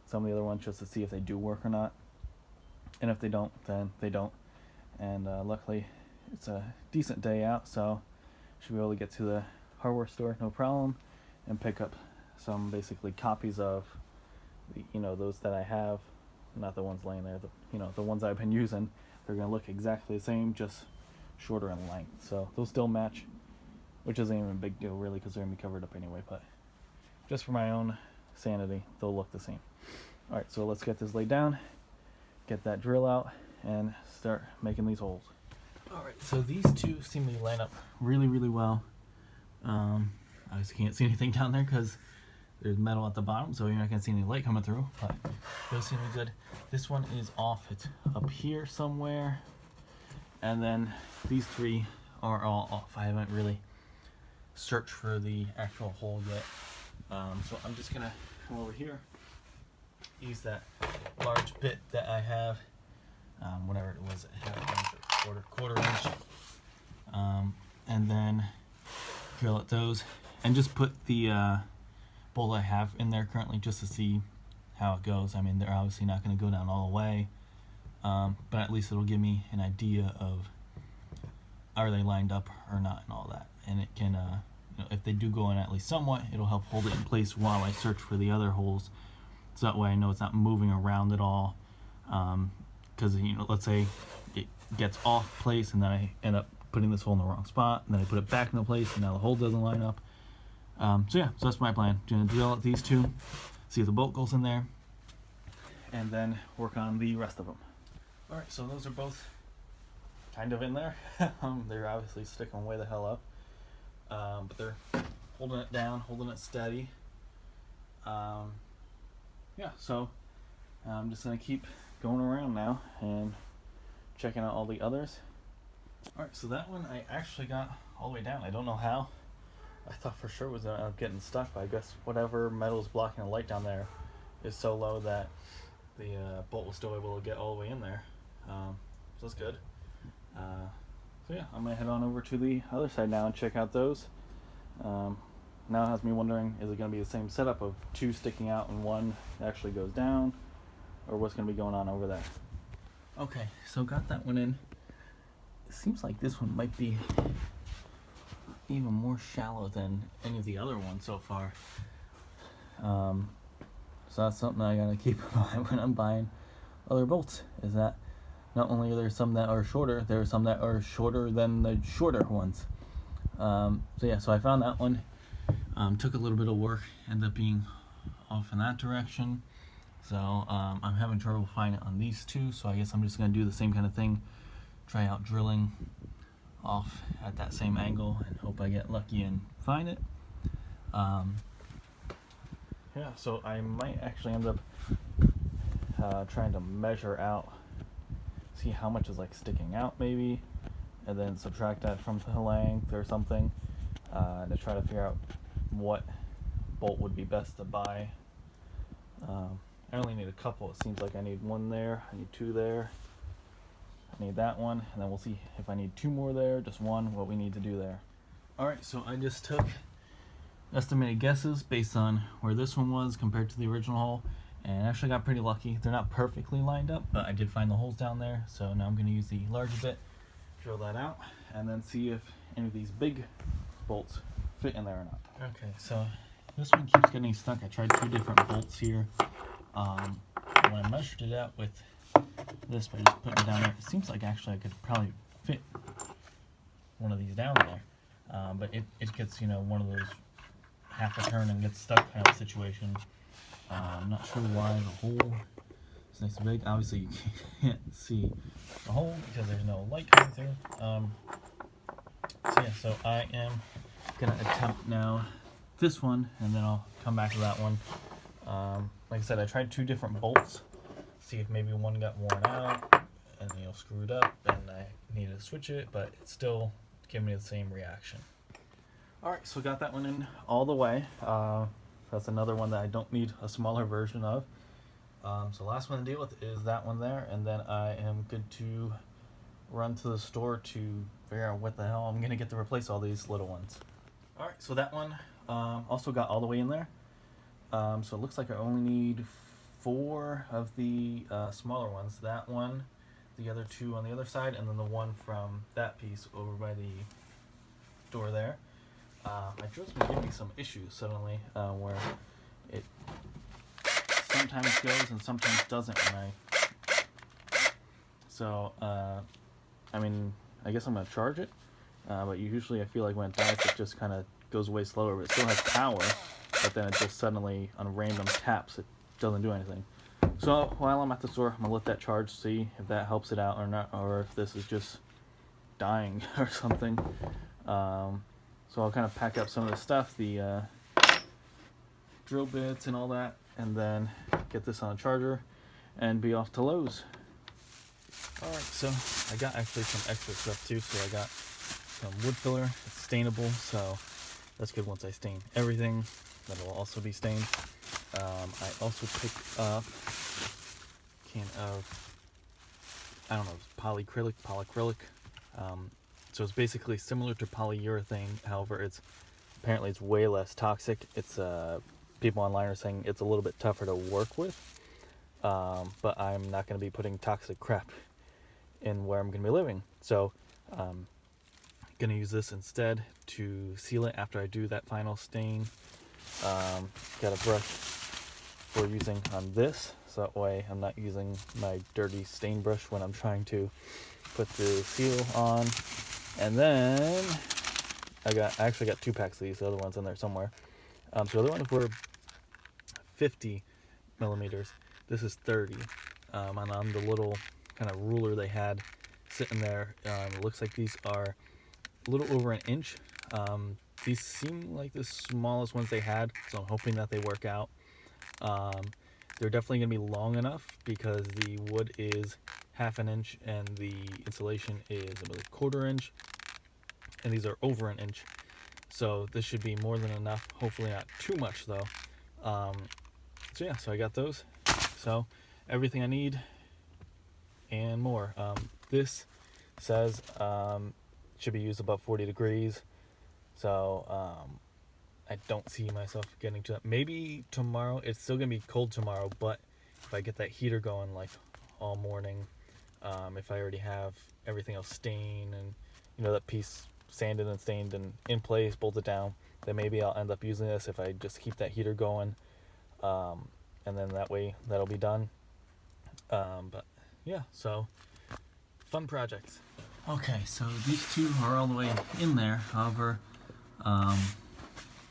some of the other ones just to see if they do work or not. And if they don't, then they don't. And luckily, it's a decent day out, so should be able to get to the hardware store no problem and pick up some basically copies of the, those that I have, not the ones laying there, the ones I've been using. They're going to look exactly the same, just shorter in length. So they'll still match, which isn't even a big deal really because they're going to be covered up anyway, but just for my own sanity, they'll look the same. Alright, so let's get this laid down, get that drill out, and start making these holes. Alright, so these two seem to line up really, really well. I just can't see anything down there because there's metal at the bottom, so you're not going to see any light coming through, but those seem to be good. This one is off. It's up here somewhere. And then these three are all off. I haven't really searched for the actual hole yet. So I'm just going to come over here, use that large bit that I have, whatever it was, half inch or quarter inch, and then drill at those and just put the bolt I have in there currently just to see how it goes. I mean, they're obviously not going to go down all the way, but at least it'll give me an idea of are they lined up or not and all that. And it can, if they do go in at least somewhat, it'll help hold it in place while I search for the other holes. So that way I know it's not moving around at all. Because, let's say it gets off place and then I end up putting this hole in the wrong spot, and then I put it back into place and now the hole doesn't line up. So that's my plan. I'm going to drill out these two, see if the bolt goes in there, and then work on the rest of them. Alright, so those are both kind of in there. They're obviously sticking way the hell up. But they're holding it down, holding it steady. Yeah, so I'm just going to keep going around now and checking out all the others. Alright, so that one I actually got all the way down. I don't know how. I thought for sure it was getting stuck, but I guess whatever metal is blocking the light down there is so low that the bolt was still able to get all the way in there. So that's good. So yeah, I'm going to head on over to the other side now and check out those. Now it has me wondering, is it going to be the same setup of two sticking out and one actually goes down, or what's going to be going on over there? Okay, so got that one in. It seems like this one might be even more shallow than any of the other ones so far. So that's something I gotta keep in mind when I'm buying other bolts, is that not only are there some that are shorter, there are some that are shorter than the shorter ones. So yeah, so I found that one. Took a little bit of work, ended up being off in that direction. So I'm having trouble finding it on these two, so I guess I'm just gonna do the same kind of thing, try out drilling off at that same angle and hope I get lucky and find it. Yeah, so I might actually end up trying to measure out, see how much is like sticking out maybe, and then subtract that from the length or something, to try to figure out what bolt would be best to buy. I only need a couple. It seems like I need one there, I need two there, I need that one, and then we'll see if I need two more there, just one, what we need to do there. Alright, so I just took estimated guesses based on where this one was compared to the original hole, and actually got pretty lucky. They're not perfectly lined up, but I did find the holes down there, so now I'm going to use the larger bit, drill that out, and then see if any of these big bolts fit in there or not. Okay, so this one keeps getting stuck. I tried two different bolts here. When I measured it out with this by just putting it down there, it seems like actually I could probably fit one of these down there, but it gets, one of those half a turn and gets stuck kind of situation. I'm not sure why the hole is nice and big. Obviously you can't see the hole because there's no light coming through. So yeah, so I am gonna attempt now this one, and then I'll come back to that one. Like I said, I tried two different bolts, see if maybe one got worn out and screwed up and I needed to switch it, but it still gave me the same reaction. Alright, so got that one in all the way. That's another one that I don't need a smaller version of. So last one to deal with is that one there, and then I am good to run to the store to figure out what the hell I'm gonna get to replace all these little ones. All right, so that one also got all the way in there. So it looks like I only need 4 of the smaller ones. That one, the other 2 on the other side, and then the one from that piece over by the door there. My drill's been giving me some issues suddenly, where it sometimes goes and sometimes doesn't when I. So, I mean, I guess I'm gonna charge it, but usually I feel like when it dies, it just kind of goes way slower. But it still has power, but then it just suddenly on random taps, it doesn't do anything. So while I'm at the store, I'm gonna let that charge, see if that helps it out or not, or if this is just dying or something. So I'll kind of pack up some of the stuff, the drill bits and all that, and then get this on a charger and be off to Lowe's. Alright, so I got actually some extra stuff too. So I got some wood filler. It's stainable, so that's good. Once I stain everything, that will also be stained. I also picked up a can of, I don't know, polyacrylic. So it's basically similar to polyurethane. However, apparently it's way less toxic. It's people online are saying it's a little bit tougher to work with, but I'm not going to be putting toxic crap in where I'm going to be living. So I'm going to use this instead to seal it after I do that final stain. Got a brush for using on this, so that way I'm not using my dirty stain brush when I'm trying to put the seal on. And then I actually got 2 packs of these. The other one's in there somewhere. So the other ones were 50 millimeters. This is 30. And on the little kind of ruler they had sitting there, it looks like these are a little over an inch. These seem like the smallest ones they had, so I'm hoping that they work out. They're definitely going to be long enough because the wood is half an inch and the insulation is about a quarter inch, and these are over an inch. So this should be more than enough. Hopefully not too much though. So yeah, so I got those. So everything I need and more. This says should be used above 40 degrees. So I don't see myself getting to that. Maybe tomorrow. It's still gonna be cold tomorrow, but if I get that heater going like all morning, if I already have everything else stained and that piece sanded and stained and in place, bolted down, then maybe I'll end up using this if I just keep that heater going, and then that way that'll be done. But yeah, so fun projects. Okay, so these 2 are all the way in there. However, let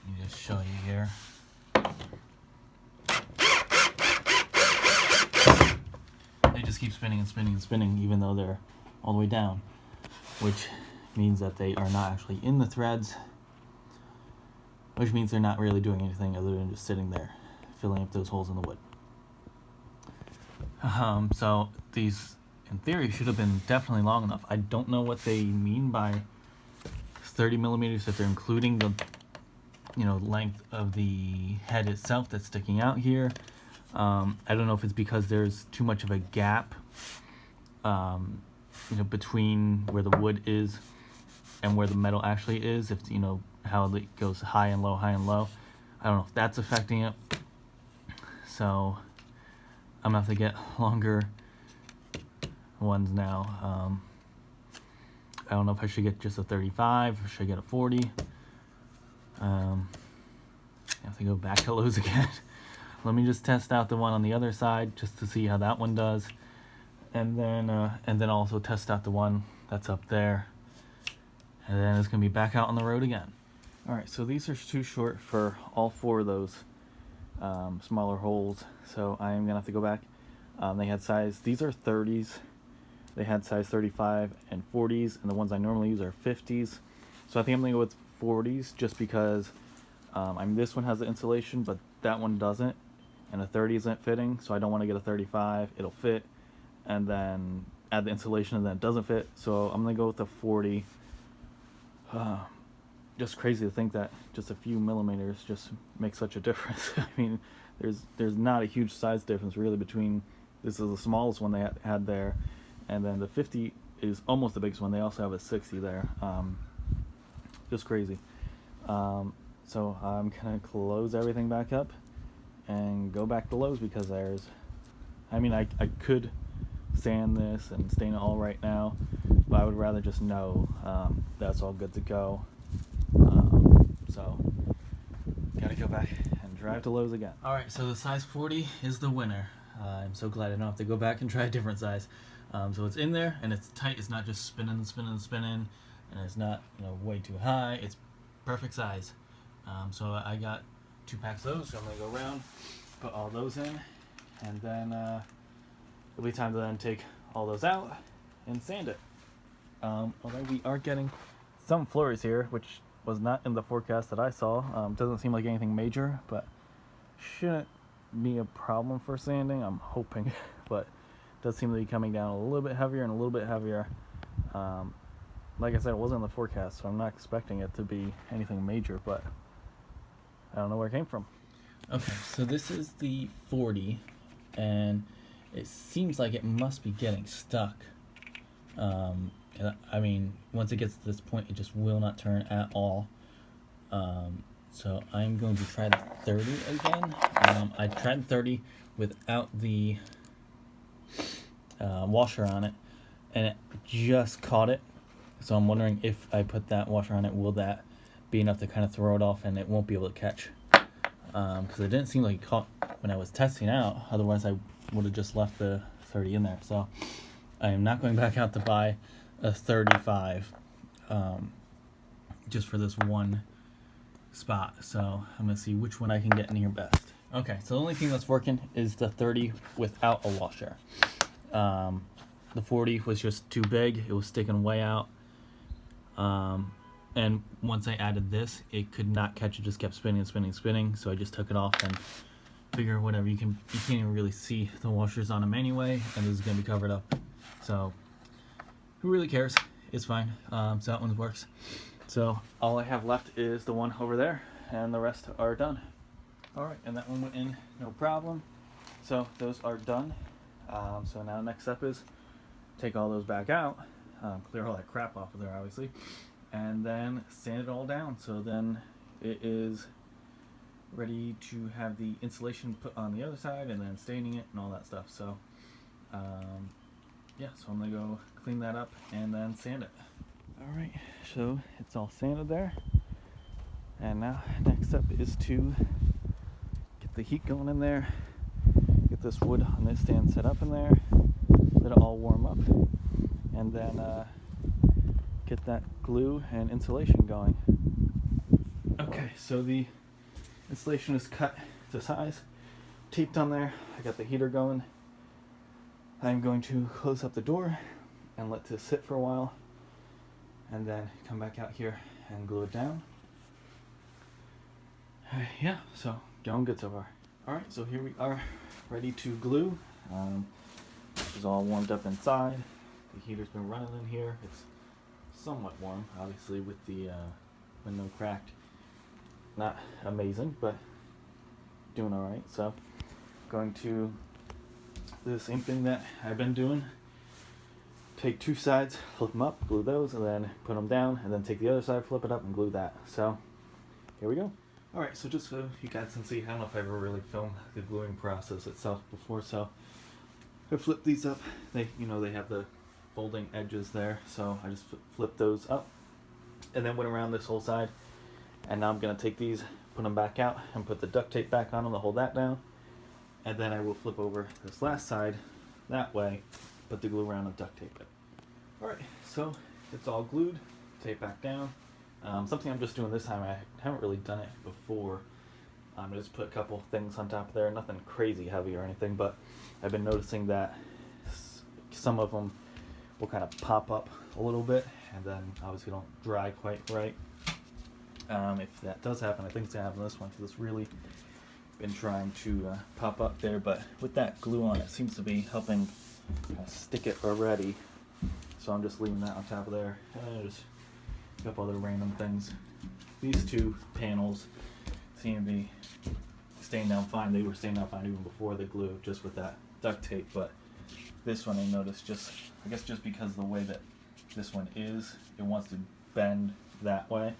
me just show you here. They just keep spinning and spinning and spinning, even though they're all the way down, which means that they are not actually in the threads, which means they're not really doing anything other than just sitting there, filling up those holes in the wood. So these, in theory, should have been definitely long enough. I don't know what they mean by 30 millimeters, if they're including the length of the head itself that's sticking out here. I don't know if it's because there's too much of a gap between where the wood is and where the metal actually is, if how it goes high and low. I don't know if that's affecting it. So I'm gonna have to get longer ones now. I don't know if I should get just a 35 or should I get a 40. I have to go back to Lowe's again. Let me just test out the one on the other side just to see how that one does, and then also test out the one that's up there, and then it's gonna be back out on the road again. All right, so these are too short for all 4 of those smaller holes, so I am gonna have to go back. They had size, these are 30s. They had size 35 and 40s, and the ones I normally use are 50s. So I think I'm gonna go with 40s just because this one has the insulation, but that one doesn't, and a 30 isn't fitting, so I don't want to get a 35. It'll fit, and then add the insulation, and then it doesn't fit. So I'm gonna go with the 40. just crazy to think that just a few millimeters just make such a difference. I mean, there's not a huge size difference really between, this is the smallest one they had there, and then the 50 is almost the biggest one. They also have a 60 there. Just crazy. So I'm gonna close everything back up and go back to Lowe's, because I could sand this and stain it all right now, but I would rather just know that's all good to go. So gotta go back and drive to Lowe's again. Alright, so the size 40 is the winner. I'm so glad I don't have to go back and try a different size. So it's in there and it's tight. It's not just spinning, and it's not, way too high. It's perfect size. So I got 2 packs of those, so I'm gonna go around, put all those in, and then it'll be time to then take all those out and sand it. Although we are getting some flurries here, which was not in the forecast that I saw. Doesn't seem like anything major, but shouldn't be a problem for sanding, I'm hoping. But it does seem to be coming down a little bit heavier and a little bit heavier. Like I said, it wasn't in the forecast, so I'm not expecting it to be anything major, but I don't know where it came from. Okay, so this is the 40, and it seems like it must be getting stuck. Once it gets to this point, it just will not turn at all. So I'm going to try the 30 again. I tried 30 without the washer on it, and it just caught it. So I'm wondering if I put that washer on it, will that be enough to kind of throw it off and it won't be able to catch? Because it didn't seem like it caught when I was testing out. Otherwise, I would have just left the 30 in there. So I am not going back out to buy a 35 just for this one spot. So I'm going to see which one I can get in here best. Okay, so the only thing that's working is the 30 without a washer. The 40 was just too big. It was sticking way out. And once I added this, it could not catch. It just kept spinning. So I just took it off and figure whatever. You can't even really see the washers on them anyway, and this is gonna be covered up. So who really cares? It's fine. So that one works. So all I have left is the one over there, and the rest are done. All right, and that one went in no problem. So those are done. So now next step is take all those back out, clear all that crap off of there, obviously, and then sand it all down. So then it is ready to have the insulation put on the other side, and then staining it and all that stuff. So yeah, so I'm gonna go clean that up and then sand it. All right, so it's all sanded there, and now next step is to get the heat going in there, get this wood on this stand set up in there, let it all warm up, and then get that glue and insulation going. Okay, so the insulation is cut to size, taped on there. I got the heater going. I'm going to close up the door and let this sit for a while, and then come back out here and glue it down. Yeah, so going good so far. Alright, so here we are, ready to glue. This is all warmed up inside. The heater's been running in here. It's somewhat warm, obviously, with the window cracked. Not amazing, but doing alright. So going to do the same thing that I've been doing. Take 2 sides, flip them up, glue those, and then put them down, and then take the other side, flip it up, and glue that. So here we go. Alright, so just so you guys can see, I don't know if I ever really filmed the gluing process itself before, so I flipped these up. They have the folding edges there, so I just flipped those up, and then went around this whole side. And now I'm going to take these, put them back out, and put the duct tape back on them to hold that down. And then I will flip over this last side that way, put the glue around and duct tape it. Alright, so it's all glued, tape back down. Something I'm just doing this time, I haven't really done it before. I just put a couple things on top of there, nothing crazy heavy or anything, but I've been noticing that some of them will kind of pop up a little bit, and then obviously don't dry quite right. If that does happen, I think it's going to happen this one, because it's really been trying to pop up there, but with that glue on, it seems to be helping stick it already. So I'm just leaving that on top of there, and just a couple other random things. these two panels seem to be staying down fine. They were staying down fine even before the glue, just with that duct tape. But this one I noticed, I guess just because of the way that this one is, it wants to bend that way.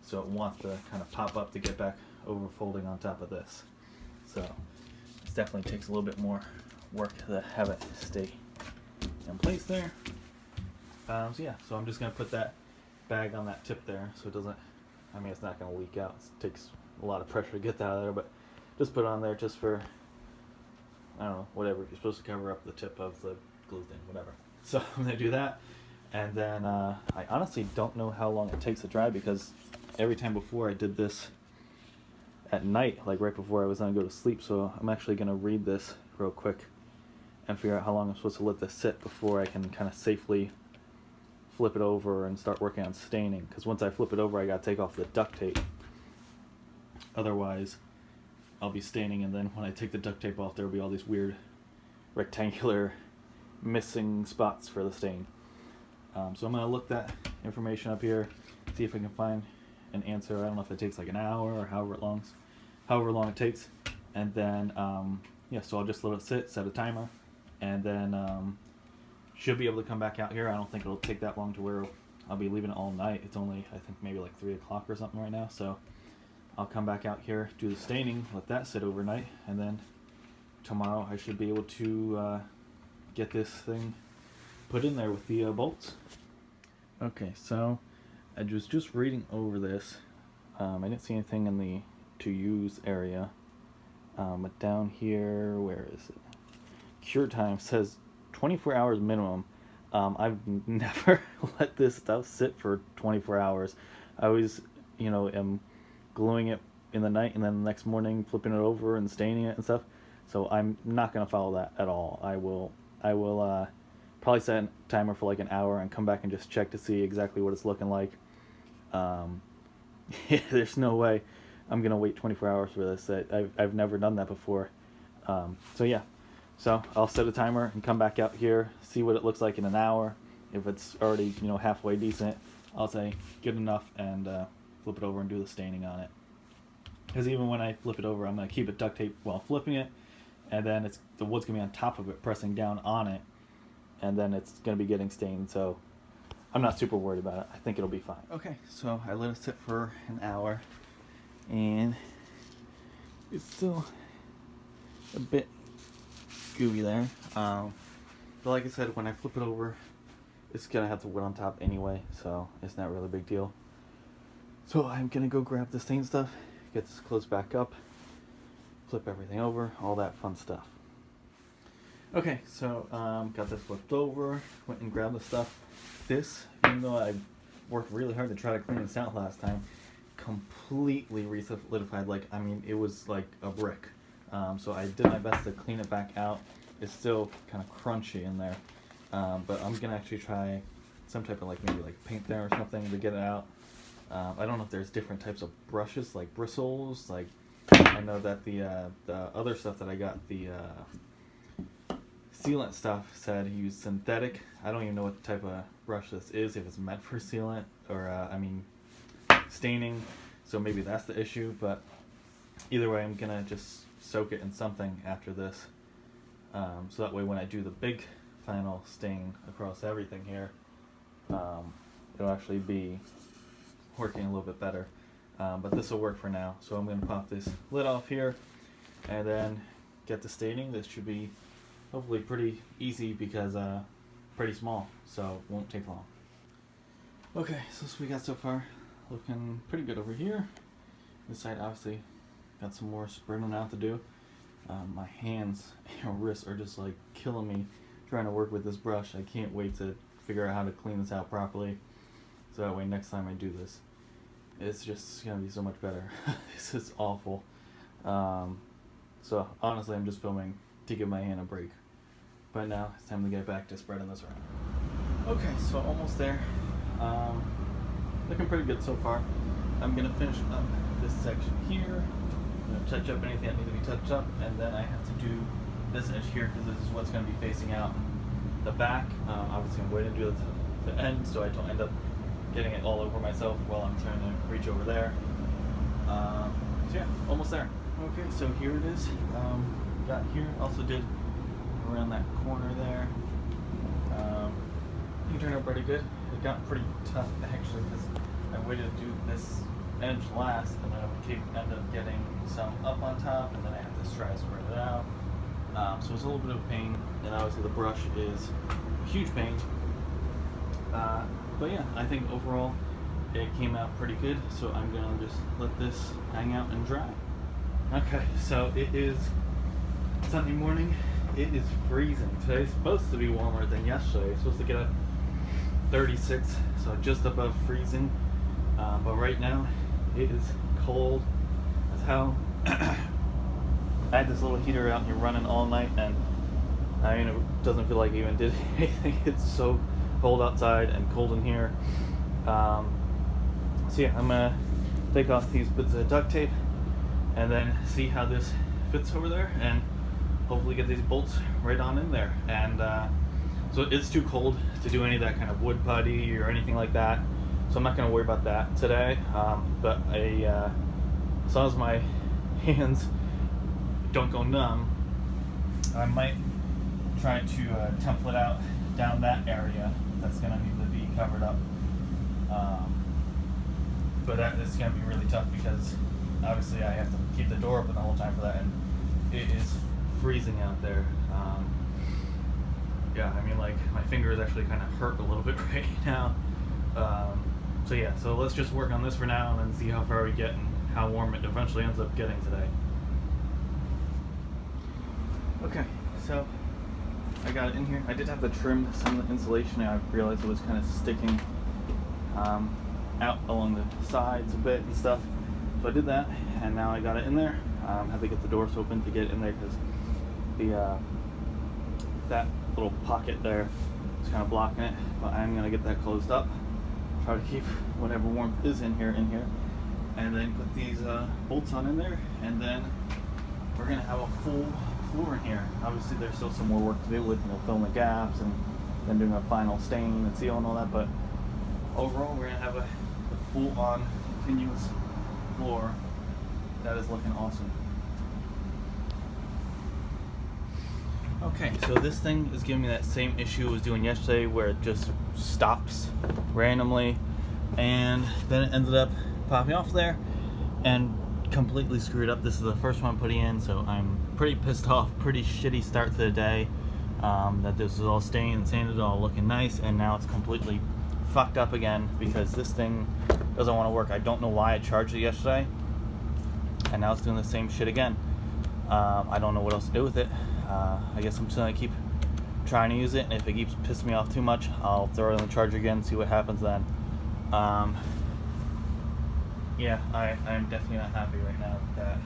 So it wants to kind of pop up to get back over folding on top of this. So it definitely takes a little bit more work to have it stay in place there. So yeah, so I'm just going to put that bag on that tip there so it doesn't, I mean, it's not going to leak out. It takes a lot of pressure to get that out of there, but just put it on there just for, I don't know, whatever. You're supposed to cover up the tip of the glue thing, whatever. So I'm going to do that. And then I honestly don't know how long it takes to dry, because every time before I did this at night, like right before I was going to go to sleep. So I'm actually going to read this real quick and figure out how long I'm supposed to let this sit before I can kind of safely flip it over and start working on staining. Because once I flip it over, I got to take off the duct tape. Otherwise, I'll be staining, and then when I take the duct tape off, there will be all these weird rectangular missing spots for the stain. So I'm going to look that information up here, see if I can find an answer. I don't know if it takes like an hour or however long it takes. And then, yeah, so I'll just let it sit, set a timer, and then should be able to come back out here. I don't think it'll take that long to where I'll be leaving it all night. It's only, I think, maybe like 3 o'clock or something right now. So I'll come back out here, do the staining, let that sit overnight, and then tomorrow I should be able to get this thing put in there with the bolts. Okay, so I was just reading over this. I didn't see anything in the to use area, but down here, where is it? Cure time says 24 hours minimum. I've never let this stuff sit for 24 hours. I always, am gluing it in the night and then the next morning flipping it over and staining it and stuff. So I'm not going to follow that at all. I will probably set a timer for like an hour and come back and just check to see exactly what it's looking like. There's no way I'm gonna wait 24 hours for this. I've never done that before. So yeah, so I'll set a timer and come back out here, see what it looks like in an hour. If it's already halfway decent, I'll say good enough, and flip it over and do the staining on it. Because even when I flip it over, I'm gonna keep it duct taped while flipping it, and then the wood's gonna be on top of it, pressing down on it, and then it's gonna be getting stained. So I'm not super worried about it. I think it'll be fine. Okay, so I let it sit for an hour, and it's still a bit gooey there. But like I said, when I flip it over, it's gonna have the wood on top anyway, so it's not really a big deal. So I'm gonna go grab the stain stuff, get this closed back up, flip everything over, all that fun stuff. Okay, so got this flipped over, went and grabbed the stuff. This, even though I worked really hard to try to clean this out last time, completely re-solidified. Like, I mean, it was like a brick. So I did my best to clean it back out. It's still kind of crunchy in there, but I'm gonna actually try some type of maybe paint there or something to get it out. I don't know if there's different types of brushes, like bristles. Like, I know that the other stuff that I got, the sealant stuff, said he used synthetic. I don't even know what type of brush this is, if it's meant for sealant or staining. So maybe that's the issue. But either way, I'm gonna just soak it in something after this, so that way when I do the big final stain across everything here, it'll actually be working a little bit better. But this will work for now. So I'm gonna pop this lid off here and then get the staining. This should be hopefully pretty easy, because pretty small, so it won't take long. Okay, so this we got so far, looking pretty good over here. This side obviously got some more sprinkling out to do. My hands and wrists are just killing me trying to work with this brush. I can't wait to figure out how to clean this out properly, so that way next time I do this, it's just gonna be so much better. This is awful. So honestly, I'm just filming to give my hand a break. But now it's time to get back to spreading this around. Okay, so almost there. Looking pretty good so far. I'm gonna finish up this section here. I'm gonna touch up anything that needs to be touched up, and then I have to do this edge here, because this is what's gonna be facing out the back. Obviously I'm waiting to do the end so I don't end up getting it all over myself while I'm trying to reach over there. So yeah, almost there. Okay, so here it is. Got here. Also did around that corner there. It turned out pretty good. It got pretty tough actually because I waited to do this edge last, and then I would end up getting some up on top, and then I had to try to spread it out. So it's a little bit of a pain, and obviously the brush is a huge pain. But yeah, I think overall it came out pretty good, so I'm gonna just let this hang out and dry. Okay, so it is Sunday morning. It is freezing. Today's supposed to be warmer than yesterday. It's supposed to get up 36, so just above freezing. But right now it is cold as hell. I had this little heater out here running all night, and I mean, it doesn't feel like it even did anything. It's so cold outside and cold in here. So yeah, I'm gonna take off these bits of duct tape and then see how this fits over there, and hopefully get these bolts right on in there. And so it's too cold to do any of that kind of wood putty or anything like that, so I'm not gonna worry about that today. But as long as my hands don't go numb, I might try to template out down that area that's gonna need to be covered up. But that is gonna be really tough because obviously I have to keep the door open the whole time for that, and it is freezing out there. Yeah, I mean, like, my fingers actually kind of hurt a little bit right now. So yeah, so let's just work on this for now and then see how far we get and how warm it eventually ends up getting today. Okay, so I got it in here. I did have to trim some of the insulation. I realized it was kind of sticking out along the sides a bit and stuff. So I did that, and now I got it in there. Had to get the doors open to get it in there because the that little pocket there is kind of blocking it. But I'm gonna get that closed up. Try to keep whatever warmth is in here, and then put these bolts on in there, and then we're gonna have a full floor in here. Obviously, there's still some more work to do with, filling the gaps and then doing a final stain and seal and all that. But overall, we're gonna have a full-on continuous floor that is looking awesome. Okay, so this thing is giving me that same issue I was doing yesterday where it just stops randomly, and then it ended up popping off there and completely screwed up. This is the first one I'm putting in, so I'm pretty pissed off. Pretty shitty start to the day. That this is all stained and sanded, all looking nice, and now it's completely fucked up again because this thing doesn't want to work. I don't know why I charged it yesterday, and now it's doing the same shit again. I don't know what else to do with it. I guess I'm just gonna keep trying to use it, and if it keeps pissing me off too much, I'll throw it in the charger again, see what happens then. Yeah, I'm definitely not happy right now with that.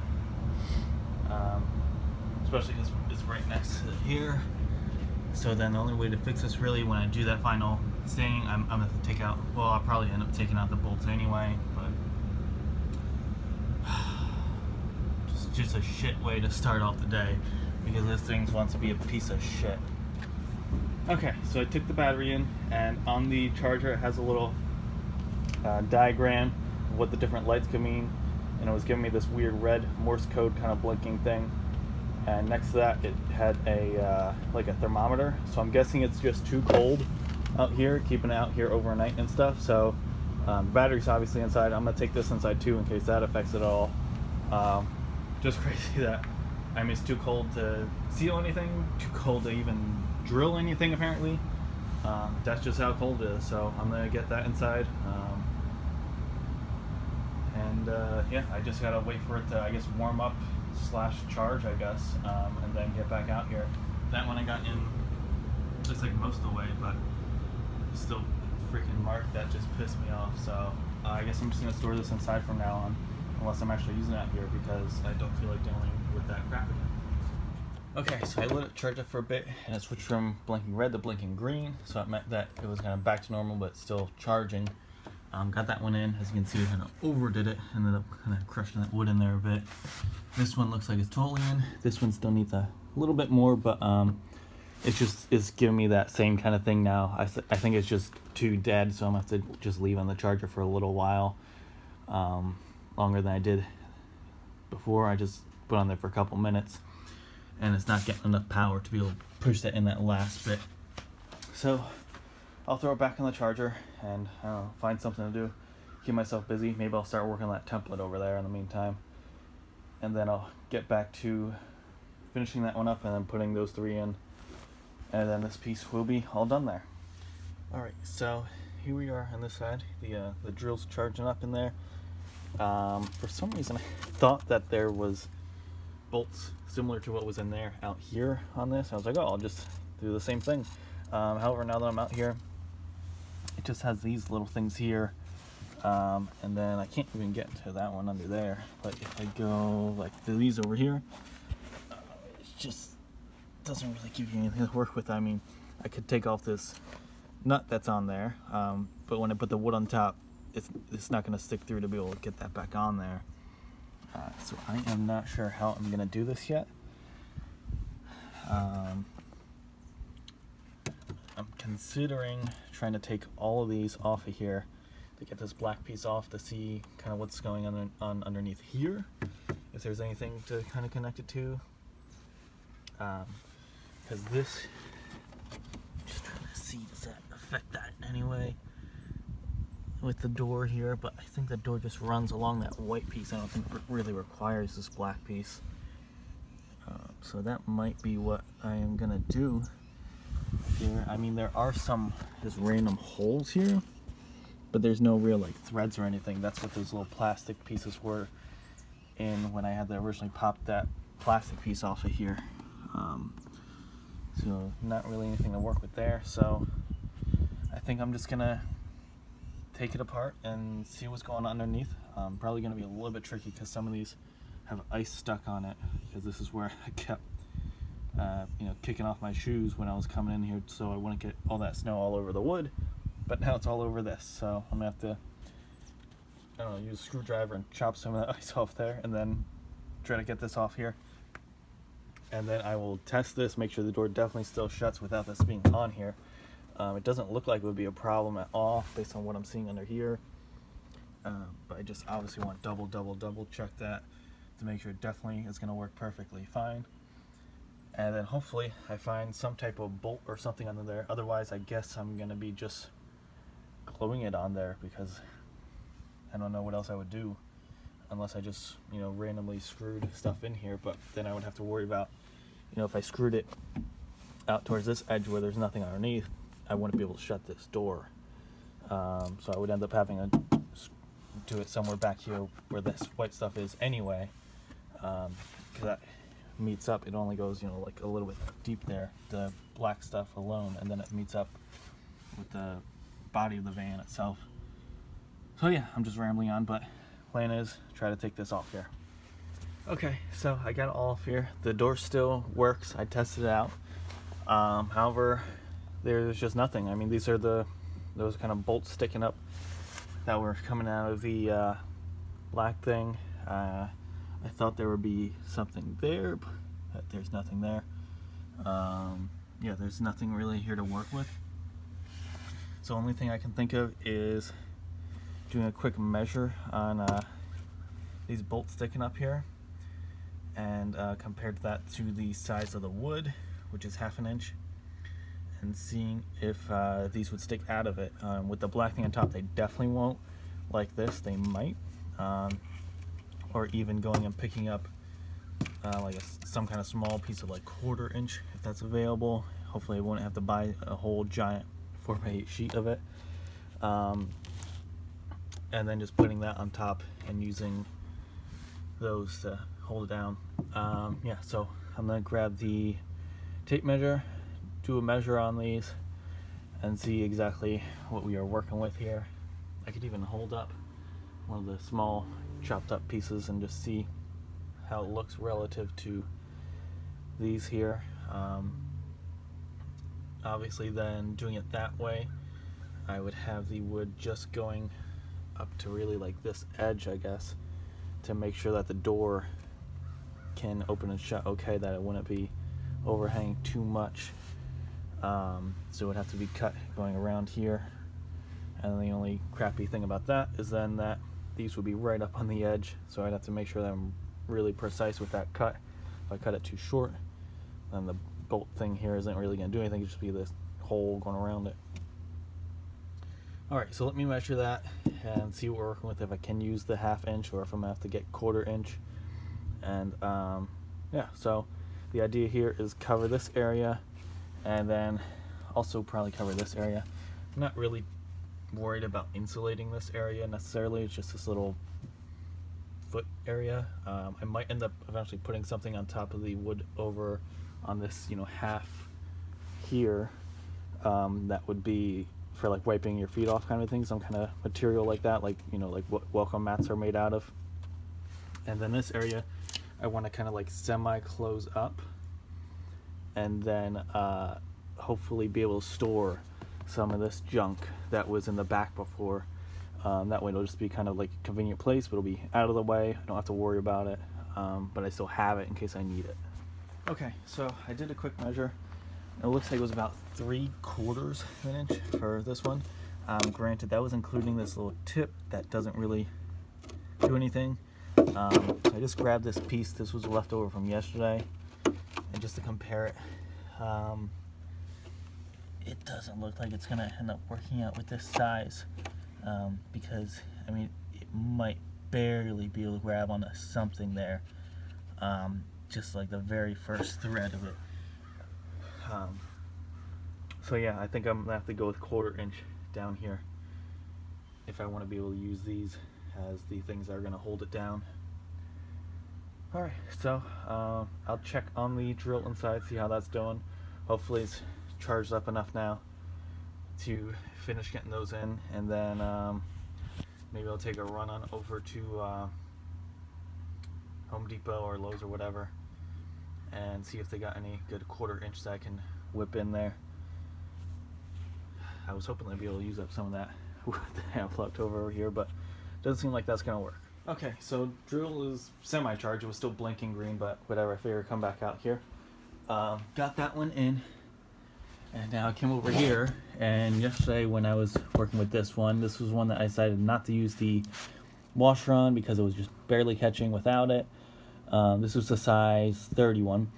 Especially because it's right next to here. So then the only way to fix this really, when I do that final staining, I'm gonna have to take out, well, I'll probably end up taking out the bolts anyway, but just a shit way to start off the day because this thing wants to be a piece of shit. Okay, so I took the battery in, and on the charger it has a little diagram of what the different lights could mean, and it was giving me this weird red Morse code kind of blinking thing, and next to that it had a like a thermometer, so I'm guessing it's just too cold out here, keeping it out here overnight and stuff. So battery's obviously inside. I'm gonna take this inside too in case that affects it all. Just crazy that it's too cold to seal anything, too cold to even drill anything apparently. That's just how cold it is, so I'm gonna get that inside. Yeah, I just gotta wait for it to, I guess, warm up / charge, I guess, and then get back out here. That one I got in just like most of the way, but it's still freaking marked. That just pissed me off, so I guess I'm just gonna store this inside from now on, unless I'm actually using it out here because I don't feel like dealing with that crap again. Okay, so I let it charge up for a bit, and it switched from blinking red to blinking green, so it meant that it was kind of back to normal but still charging. Got that one in. As you can see, I kind of overdid it, ended up kind of crushing that wood in there a bit. This one looks like it's totally in. This one still needs a little bit more, but it's giving me that same kind of thing now. I think it's just too dead, so I'm gonna have to just leave on the charger for a little while, longer than I did before. I just put on there for a couple minutes, and it's not getting enough power to be able to push that in that last bit. So I'll throw it back on the charger and I don't know, find something to do, keep myself busy. Maybe I'll start working on that template over there in the meantime, and then I'll get back to finishing that one up and then putting those 3 in, and then this piece will be all done there. Alright, so here we are on this side. The drill's charging up in there. For some reason I thought that there was bolts similar to what was in there out here on this. I was like, oh, I'll just do the same thing. However, now that I'm out here, it just has these little things here, and then I can't even get to that one under there. But if I go like these over here, it just doesn't really give you anything to work with. I mean, I could take off this nut that's on there, but when I put the wood on top, it's not going to stick through to be able to get that back on there. So I am not sure how I'm going to do this yet. I'm considering trying to take all of these off of here to get this black piece off to see kind of what's going on underneath here, if there's anything to kind of connect it to. Because this, just trying to see, does that affect that in any way with the door here? But I think the door just runs along that white piece. I don't think it really requires this black piece. So that might be what I am gonna do here. I mean, there are some just random holes here, but there's no real like threads or anything. That's what those little plastic pieces were in when I had to originally pop that plastic piece off of here. So not really anything to work with there. So I think I'm just gonna take it apart and see what's going on underneath. Probably gonna be a little bit tricky because some of these have ice stuck on it, because this is where I kept kicking off my shoes when I was coming in here, so I wouldn't get all that snow all over the wood. But now it's all over this, so I'm gonna have to, I don't know, use a screwdriver and chop some of that ice off there, and then try to get this off here. And then I will test this, make sure the door definitely still shuts without this being on here. It doesn't look like it would be a problem at all based on what I'm seeing under here. But I just obviously want double check that to make sure it definitely is going to work perfectly fine. And then hopefully I find some type of bolt or something under there. Otherwise, I guess I'm going to be just gluing it on there, because I don't know what else I would do unless I just, randomly screwed stuff in here. But then I would have to worry about, if I screwed it out towards this edge where there's nothing underneath, I wouldn't be able to shut this door. So I would end up having to do it somewhere back here where this white stuff is anyway, because that meets up. It only goes, like a little bit deep there, the black stuff alone, and then it meets up with the body of the van itself. So yeah, I'm just rambling on, but plan is try to take this off here. Okay, so I got it all off here. The door still works. I tested it out. However, there's just nothing. I mean, these are those kind of bolts sticking up that were coming out of the black thing. I thought there would be something there, but there's nothing there. Yeah, there's nothing really here to work with. So the only thing I can think of is doing a quick measure on these bolts sticking up here, and compared that to the size of the wood, which is 1/2 inch, and seeing if these would stick out of it. With the black thing on top, they definitely won't. Like this, they might. Or even going and picking up like some kind of small piece of like 1/4 inch, if that's available. Hopefully I won't have to buy a whole giant 4x8 sheet of it. And then just putting that on top and using those to hold it down. Yeah, so I'm gonna grab the tape measure, do a measure on these, and see exactly what we are working with here. I could even hold up one of the small chopped up pieces and just see how it looks relative to these here. Obviously then doing it that way, I would have the wood just going up to really like this edge, I guess, to make sure that the door can open and shut okay, that it wouldn't be overhanging too much So it would have to be cut going around here. And the only crappy thing about that is then that these would be right up on the edge, so I'd have to make sure that I'm really precise with that cut. If I cut it too short, then the bolt thing here isn't really going to do anything. It'll just be this hole going around it. Alright, so let me measure that and see what we're working with, if I can use the 1/2 inch or if I'm going to have to get 1/4 inch. And yeah, so the idea here is cover this area and then also probably cover this area. I'm not really worried about insulating this area necessarily. It's just this little foot area. I might end up eventually putting something on top of the wood over on this, half here. That would be for like wiping your feet off kind of thing. Some kind of material like that, like like what welcome mats are made out of. And then this area, I want to kind of like semi close up, and then hopefully be able to store some of this junk that was in the back before. That way it'll just be kind of like a convenient place, but it'll be out of the way. I don't have to worry about it, but I still have it in case I need it. Okay, so I did a quick measure. It looks like it was about 3/4 of an inch for this one. Granted, that was including this little tip that doesn't really do anything. So I just grabbed this piece. This was left over from yesterday, and just to compare it, it doesn't look like it's gonna end up working out with this size, because I mean it might barely be able to grab onto something there, just like the very first thread of it. So yeah, I think I'm gonna have to go with 1/4 inch down here if I want to be able to use these as the things that are gonna hold it down. Alright, so I'll check on the drill inside, see how that's doing. Hopefully it's charged up enough now to finish getting those in, and then maybe I'll take a run on over to Home Depot or Lowe's or whatever and see if they got any good 1/4 inch that I can whip in there. I was hoping I'd be able to use up some of that wood that I have left over here, but doesn't seem like that's gonna work. Okay, so drill is semi-charged. It was still blinking green, but whatever, I figured I'd come back out here. Got that one in, and now I came over here, and yesterday when I was working with this was one that I decided not to use the washer on because it was just barely catching without it. This was the size 31,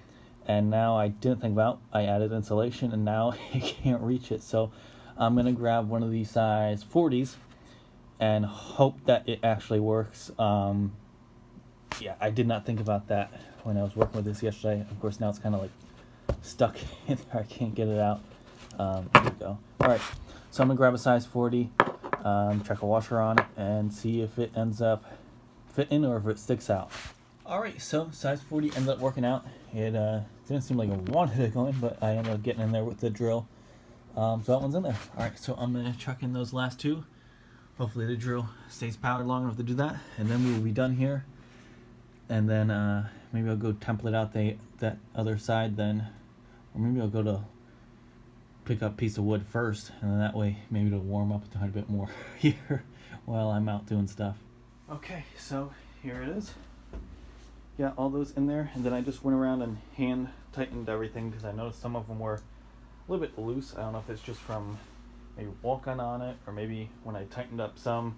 and now I didn't think about, I added insulation, and now I can't reach it. So I'm gonna grab one of these size 40s and hope that it actually works. Yeah, I did not think about that when I was working with this yesterday. Of course, now it's kind of like stuck in there. I can't get it out. There we go. Alright, so I'm gonna grab a size 40, check a washer on it, and see if it ends up fitting or if it sticks out. Alright, so size 40 ended up working out. It didn't seem like I wanted it going, but I ended up getting in there with the drill. So that one's in there. Alright, so I'm gonna chuck in those last two. Hopefully the drill stays powered long enough to do that, and then we will be done here. And then maybe I'll go template out that other side then, or maybe I'll go to pick up a piece of wood first, and then that way maybe it'll warm up a tiny bit more here while I'm out doing stuff. Okay, so here it is. Got all those in there, and then I just went around and hand tightened everything because I noticed some of them were a little bit loose. I don't know if it's just from maybe walking on it, or maybe when I tightened up some,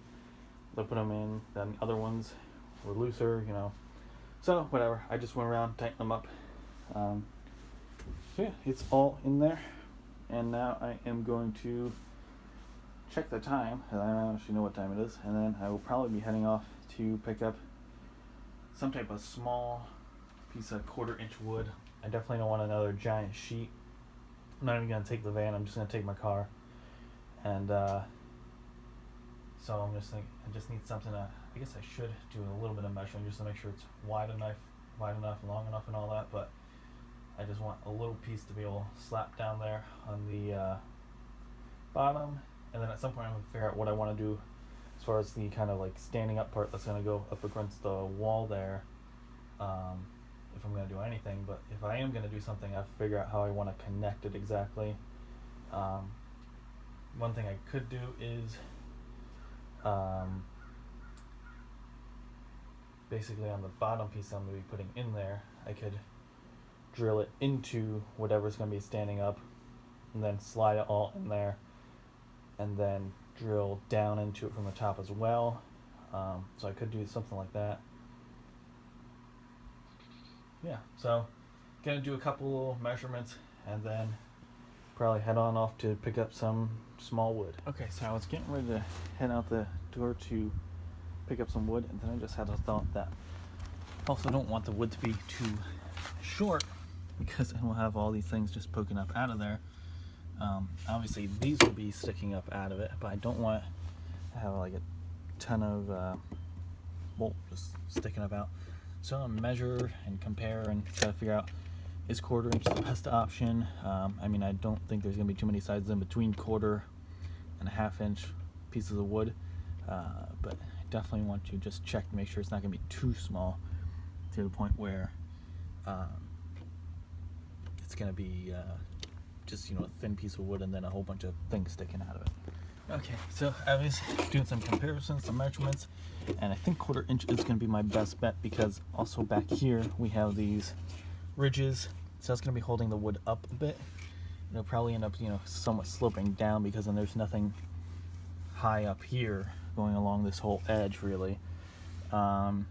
they put them in, then other ones were looser, So whatever, I just went around, tightened them up. So yeah, it's all in there, and now I am going to check the time, and I don't actually know what time it is, and then I will probably be heading off to pick up some type of small piece of 1/4 inch wood. I definitely don't want another giant sheet. I'm not even going to take the van, I'm just going to take my car. And so I'm just thinking, I just need something to, I guess I should do a little bit of measuring just to make sure it's wide enough, long enough and all that, but I just want a little piece to be able to slap down there on the bottom, and then at some point I'm going to figure out what I want to do as far as the kind of like standing up part that's going to go up against the wall there, if I'm going to do anything. But if I am going to do something, I have to figure out how I want to connect it exactly. One thing I could do is basically on the bottom piece I'm going to be putting in there, I could drill it into whatever's going to be standing up, and then slide it all in there, and then drill down into it from the top as well. So I could do something like that. Yeah, so gonna do a couple little measurements and then probably head on off to pick up some small wood. Okay, so I was getting ready to head out the door to pick up some wood, and then I just had a thought that I also don't want the wood to be too short, because then we'll have all these things just poking up out of there. Obviously these will be sticking up out of it, but I don't want to have like a ton of bolt just sticking up out. So I'm gonna measure and compare and try to figure out, is 1/4 inch the best option? I mean, I don't think there's gonna be too many sizes in between 1/4 and 1/2 inch pieces of wood, but I definitely want to just check to make sure it's not gonna be too small to the point where it's gonna be just, you know, a thin piece of wood and then a whole bunch of things sticking out of it. Okay, so I was doing some comparisons, some measurements, and I think 1/4 inch is going to be my best bet, because also back here we have these ridges, so that's going to be holding the wood up a bit. It'll probably end up, you know, somewhat sloping down, because then there's nothing high up here going along this whole edge really. So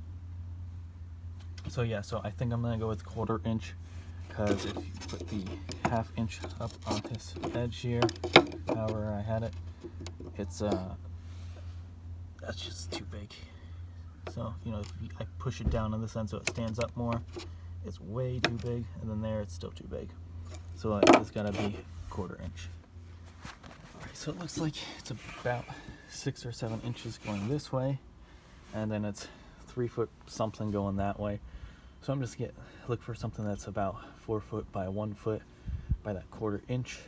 yeah, so I think I'm going to go with 1/4 inch, because if you put the 1/2 inch up on this edge here, however I had it, it's that's just too big. So, you know, if I push it down on this end so it stands up more, it's way too big, and then there it's still too big. So it's gotta be 1/4 inch. Alright, so it looks like it's about 6 or 7 inches going this way, and then it's 3 foot something going that way. So I'm just look for something that's about 4 foot by 1 foot by that 1/4 inch,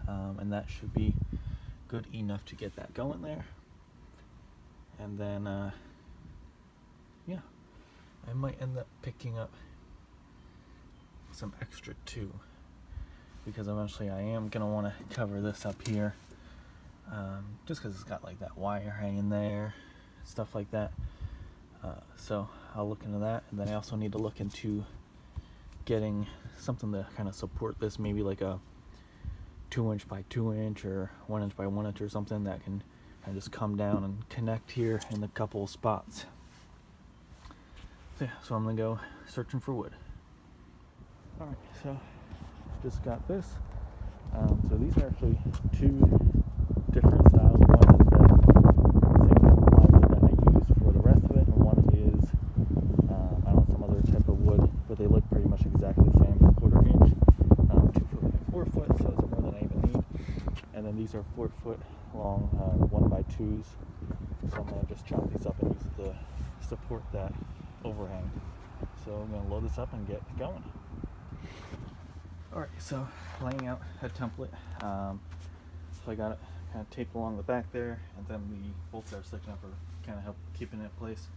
and that should be good enough to get that going there. And then yeah, I might end up picking up some extra too, because eventually I am gonna want to cover this up here, just because it's got like that wire hanging there, stuff like that. So I'll look into that, and then I also need to look into getting something to kind of support this, maybe like a 2 inch by 2 inch or 1 inch by 1 inch or something that can kind of just come down and connect here in a couple spots. So yeah, so I'm gonna go searching for wood. Alright, so just got this. So these are actually 2 different styles. One is the same plywood that I use for the rest of it, and one is I don't know, some other type of wood, but they look pretty much exactly the same. 1/4 inch, 2 foot by 4 foot, so it's more than I even need. And then these are 4 foot long 1 by 2s. So I'm gonna just chop these up and use it to support that overhang. So I'm gonna load this up and get going. Alright, so laying out a template. So I got it kind of taped along the back there, and then the bolts that are sticking up are kind of help keeping it in place.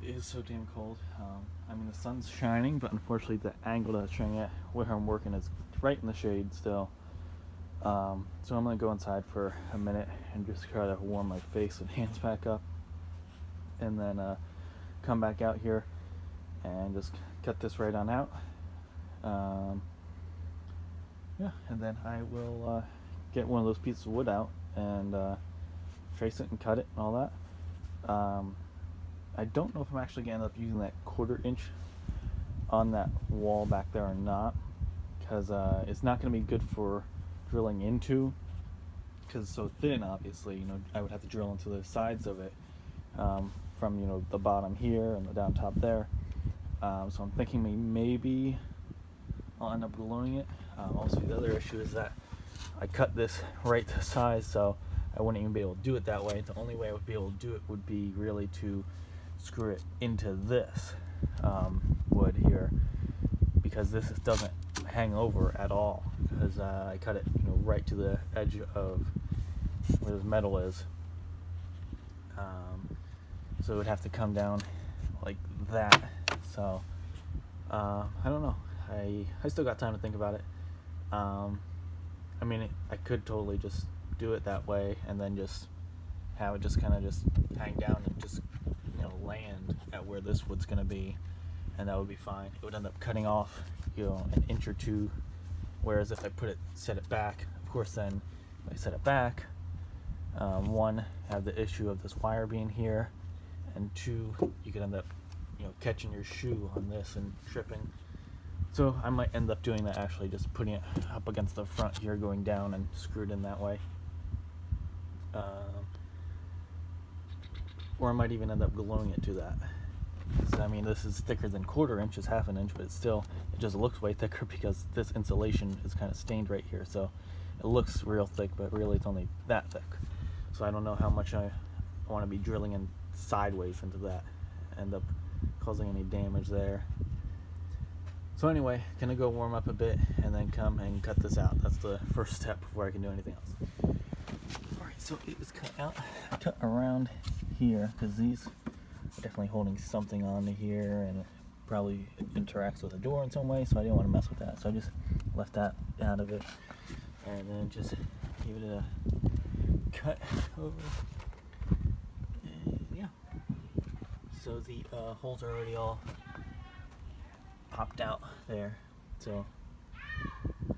It is so damn cold. I mean, the sun's shining, but unfortunately the angle that it's shining at where I'm working is right in the shade still. So I'm gonna go inside for a minute and just try to warm my face and hands back up, and then come back out here and just cut this right on out. Yeah, and then I will get one of those pieces of wood out and trace it and cut it and all that. I don't know if I'm actually gonna end up using that 1/4 inch on that wall back there or not, because it's not gonna be good for drilling into, because it's so thin. Obviously, you know, I would have to drill into the sides of it, from, you know, the bottom here and the down top there. So I'm thinking maybe I'll end up gluing it. Also, the other issue is that I cut this right to size, so I wouldn't even be able to do it that way. The only way I would be able to do it would be really to screw it into this wood here, because this doesn't hang over at all, because I cut it, you know, right to the edge of where this metal is. So it would have to come down like that. So I don't know. I still got time to think about it. I mean, I could totally just do it that way and then just have it just kind of just hang down and just, you know, land at where this wood's gonna be, and that would be fine. It would end up cutting off, you know, an inch or two Whereas if I set it back, of course, then if I set it back, one, have the issue of this wire being here, and two, you could end up, catching your shoe on this and tripping. So I might end up doing that, actually, just putting it up against the front here, going down and screwed in that way. Or I might even end up gluing it to that. So, I mean, this is thicker than 1/4 inch, it's 1/2 inch, but still, it just looks way thicker because this insulation is kind of stained right here. So it looks real thick, but really it's only that thick. So I don't know how much I want to be drilling in sideways into that, end up causing any damage there. So anyway, gonna go warm up a bit and then come and cut this out. That's the first step before I can do anything else. Alright, so it was cut out. I cut around here because these are definitely holding something onto here, and it probably interacts with the door in some way, so I didn't want to mess with that. So I just left that out of it, and then just give it a cut over. And yeah. So the holes are already all popped out there, so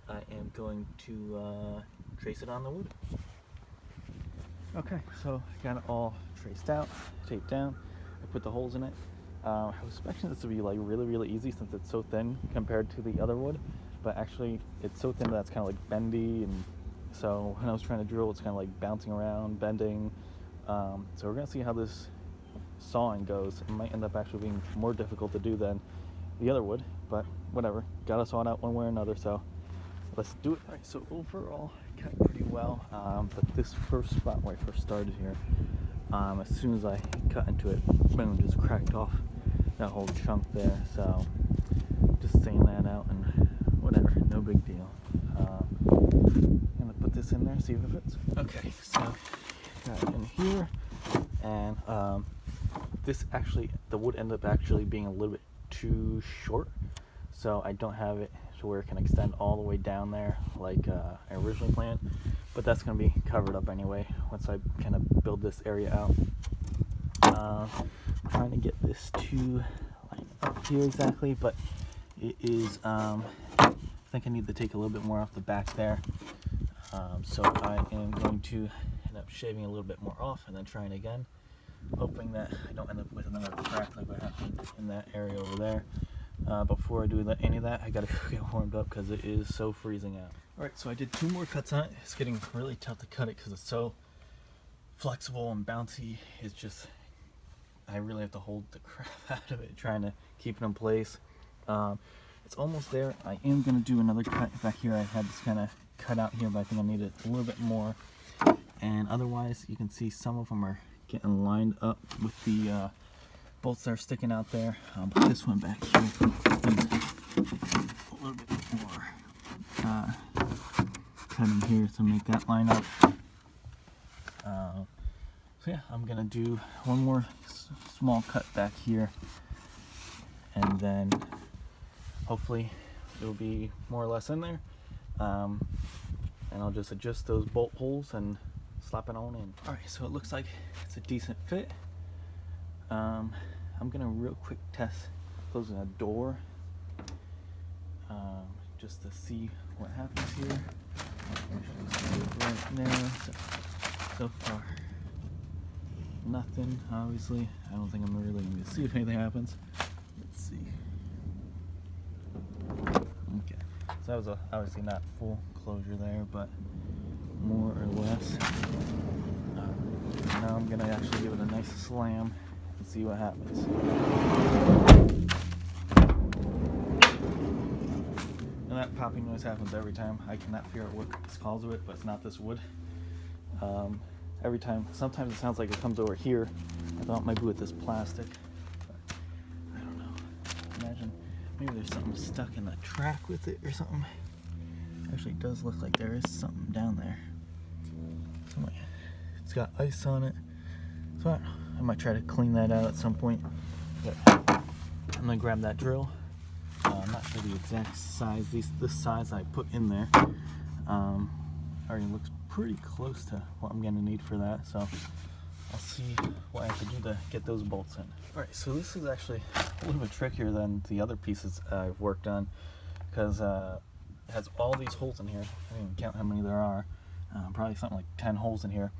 I am going to trace it on the wood. Okay, so I got it all traced out, taped down. I put the holes in it. I was expecting this to be like really easy since it's so thin compared to the other wood, but actually it's so thin that it's kind of like bendy, and so when I was trying to drill, it's kind of like bouncing around, bending. So we're gonna see how this sawing goes. It might end up actually being more difficult to do than the other wood, but whatever. Got to saw it out one way or another, so let's do it. All right, so overall, cut pretty well, but this first spot where I first started here, as soon as I cut into it, boom, just cracked off that whole chunk there. So just saying that out, and whatever, no big deal. I'm gonna put this in there, see if it fits. Okay, so got it in here, and this actually, the wood ended up actually being a little bit too short, so I don't have it to where it can extend all the way down there like I originally planned, but that's going to be covered up anyway once I kind of build this area out. Trying to get this to line up here exactly, but it is I think I need to take a little bit more off the back there, so I am going to end up shaving a little bit more off and then trying again, hoping that I don't end up with another crack like what happened in that area over there. Before I do any of that, I gotta get warmed up because it is so freezing out. Alright, so I did 2 more cuts on it. It's getting really tough to cut it because it's so flexible and bouncy. It's just, I really have to hold the crap out of it, trying to keep it in place. It's almost there. I am gonna do another cut back here. I had this kind of cut out here, but I think I need it a little bit more. And otherwise, you can see some of them are getting lined up with the bolts that are sticking out there, but this one back here needs a little bit more cutting here to make that line up. So yeah, I'm gonna do one more small cut back here, and then hopefully it'll be more or less in there, and I'll just adjust those bolt holes and slap it on in. Alright, so it looks like it's a decent fit. I'm gonna real quick test closing a door, just to see what happens here. Right now, so far nothing, obviously. I don't think I'm really going to see if anything happens. Let's see. Okay, so that was obviously not full closure there, but more or less. Now I'm gonna actually give it a nice slam and see what happens. And that popping noise happens every time. I cannot figure out what this calls of it, but it's not this wood. Every time, sometimes it sounds like it comes over here. I thought it might be with this plastic, but I don't know. Imagine maybe there's something stuck in the track with it or something. Actually, it does look like there is something down there. It's got ice on it, so I might try to clean that out at some point. But I'm gonna grab that drill. I'm not sure the exact size. This size I put in there already looks pretty close to what I'm gonna need for that. So I'll see what I have to do to get those bolts in. All right, so this is actually a little bit trickier than the other pieces I've worked on, because it has all these holes in here. I didn't even count how many there are. Probably something like 10 holes in here.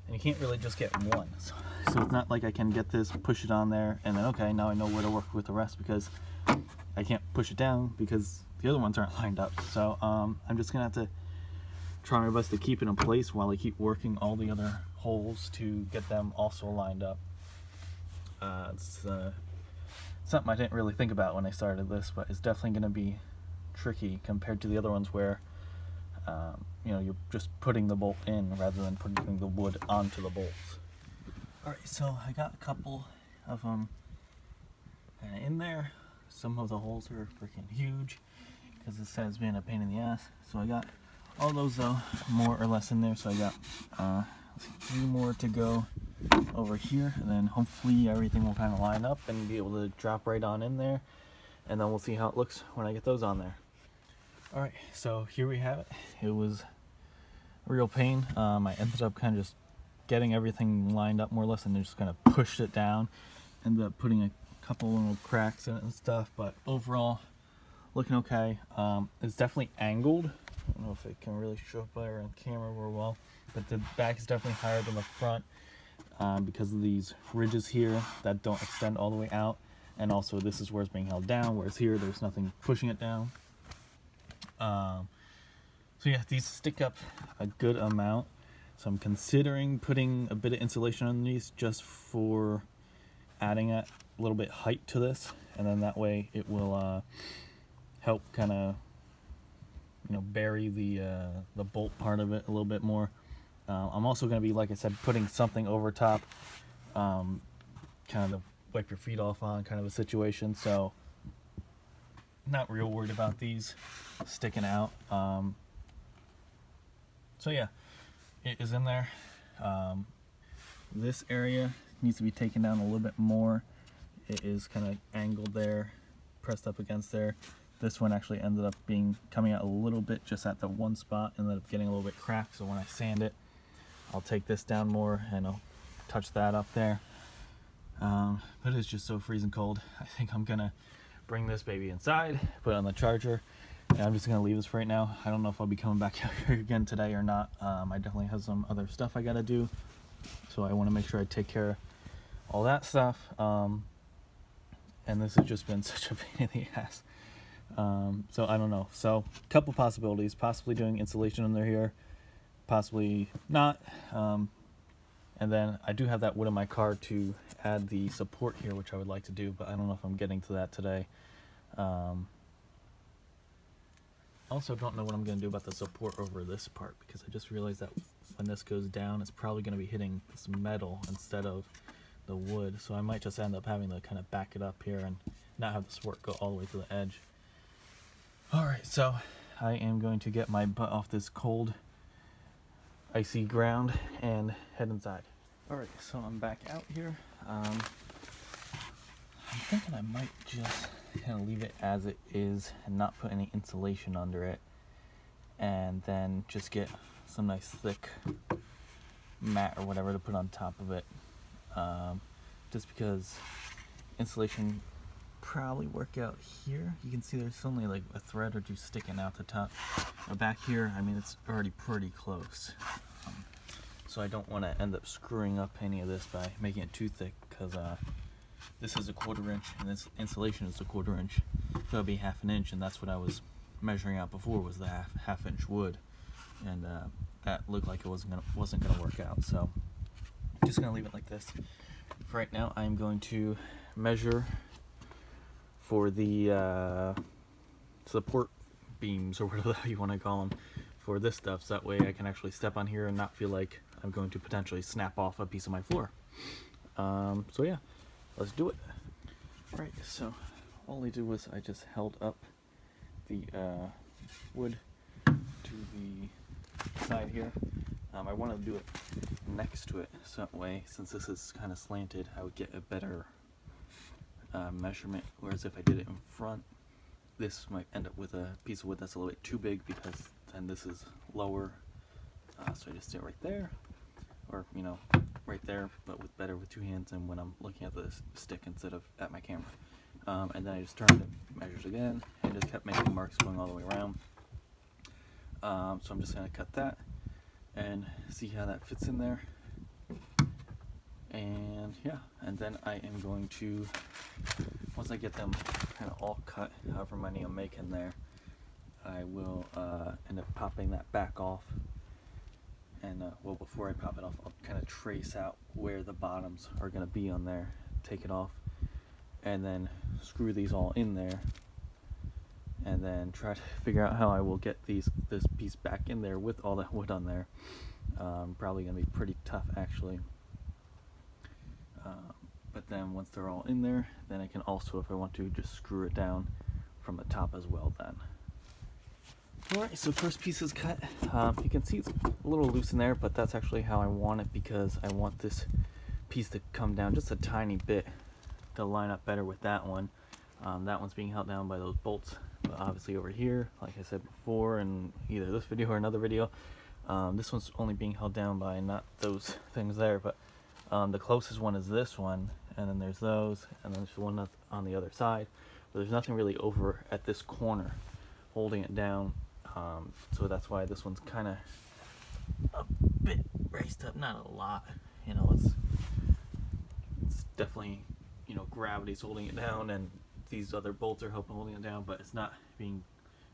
And you can't really just get one. So it's not like I can get this, push it on there, and then okay, now I know where to work with the rest, because I can't push it down because the other ones aren't lined up. So I'm just gonna have to try my best to keep it in place while I keep working all the other holes to get them also lined up. It's something I didn't really think about when I started this, but it's definitely going to be tricky compared to the other ones where you know, you're just putting the bolt in rather than putting the wood onto the bolts. Alright, so I got a couple of them kind of in there. Some of the holes are freaking huge because this has been a pain in the ass. So I got all those though more or less in there. So I got 3 more to go over here, and then hopefully everything will kind of line up and be able to drop right on in there, and then we'll see how it looks when I get those on there. Alright, so here we have it. It was a real pain. I ended up kind of just getting everything lined up more or less and then just kind of pushed it down. Ended up putting a couple little cracks in it and stuff, but overall looking okay. It's definitely angled. I don't know if it can really show up there on camera real well, but the back is definitely higher than the front because of these ridges here that don't extend all the way out, and also this is where it's being held down, whereas here there's nothing pushing it down. So yeah, these stick up a good amount, so I'm considering putting a bit of insulation on these just for adding a little bit height to this, and then that way it will help kind of, you know, bury the bolt part of it a little bit more. I'm also going to be, like I said, putting something over top, kind of to wipe your feet off on kind of a situation, so not real worried about these sticking out. So yeah, it is in there. This area needs to be taken down a little bit more. It is kind of angled there, pressed up against there. This one actually ended up coming out a little bit just at the one spot, ended up getting a little bit cracked, so when I sand it, I'll take this down more and I'll touch that up there. But it's just so freezing cold. I think I'm gonna bring this baby inside, put it on the charger, and I'm just gonna leave this for right now. I don't know if I'll be coming back out here again today or not. I definitely have some other stuff I gotta do, so I want to make sure I take care of all that stuff. And this has just been such a pain in the ass. So I don't know. So a couple possibilities, possibly doing insulation under here, possibly not. And then I do have that wood in my car to add the support here, which I would like to do, but I don't know if I'm getting to that today. Also don't know what I'm going to do about the support over this part, because I just realized that when this goes down, it's probably going to be hitting this metal instead of the wood. So I might just end up having to kind of back it up here and not have the support go all the way to the edge. Alright, so I am going to get my butt off this cold, icy ground and head inside. Alright, so I'm back out here. I'm thinking I might just kind of leave it as it is and not put any insulation under it, and then just get some nice thick mat or whatever to put on top of it. Just because insulation probably work out here. You can see there's only like a thread or two sticking out the top. But back here, I mean, it's already pretty close. So I don't want to end up screwing up any of this by making it too thick, because this is a 1/4 inch and this insulation is a 1/4 inch. So it'll be 1/2 inch, and that's what I was measuring out before, was the half inch wood. And that looked like it wasn't gonna work out. So I'm just gonna leave it like this. For right now, I'm going to measure for the support beams, or whatever you want to call them, for this stuff, so that way I can actually step on here and not feel like I'm going to potentially snap off a piece of my floor. So yeah, let's do it. Alright, so all I did was I just held up the wood to the side here. I wanted to do it next to it, so that way, since this is kind of slanted, I would get a better measurement, whereas if I did it in front, this might end up with a piece of wood that's a little bit too big, because then this is lower. So I just did it right there, or you know, right there, but with 2 hands, and when I'm looking at the stick instead of at my camera. And then I just turned the measures again and just kept making marks going all the way around. So I'm just going to cut that and see how that fits in there. And yeah, and then I am going to, once I get them kind of all cut, however many I'm making there, I will end up popping that back off. And well, before I pop it off, I'll kind of trace out where the bottoms are going to be on there, take it off, and then screw these all in there, and then try to figure out how I will get this piece back in there with all that wood on there. Probably going to be pretty tough, actually. But then once they're all in there, then I can also, if I want to, just screw it down from the top as well then. Alright, so first piece is cut. You can see it's a little loose in there, but that's actually how I want it, because I want this piece to come down just a tiny bit to line up better with that one. That one's being held down by those bolts, but obviously over here, like I said before in either this video or another video, this one's only being held down by not those things there, but the closest one is this one, and then there's those, and then there's one on the other side, but there's nothing really over at this corner holding it down. So that's why this one's kind of a bit raised up, not a lot, you know, it's definitely, you know, gravity's holding it down, and these other bolts are helping holding it down, but it's not being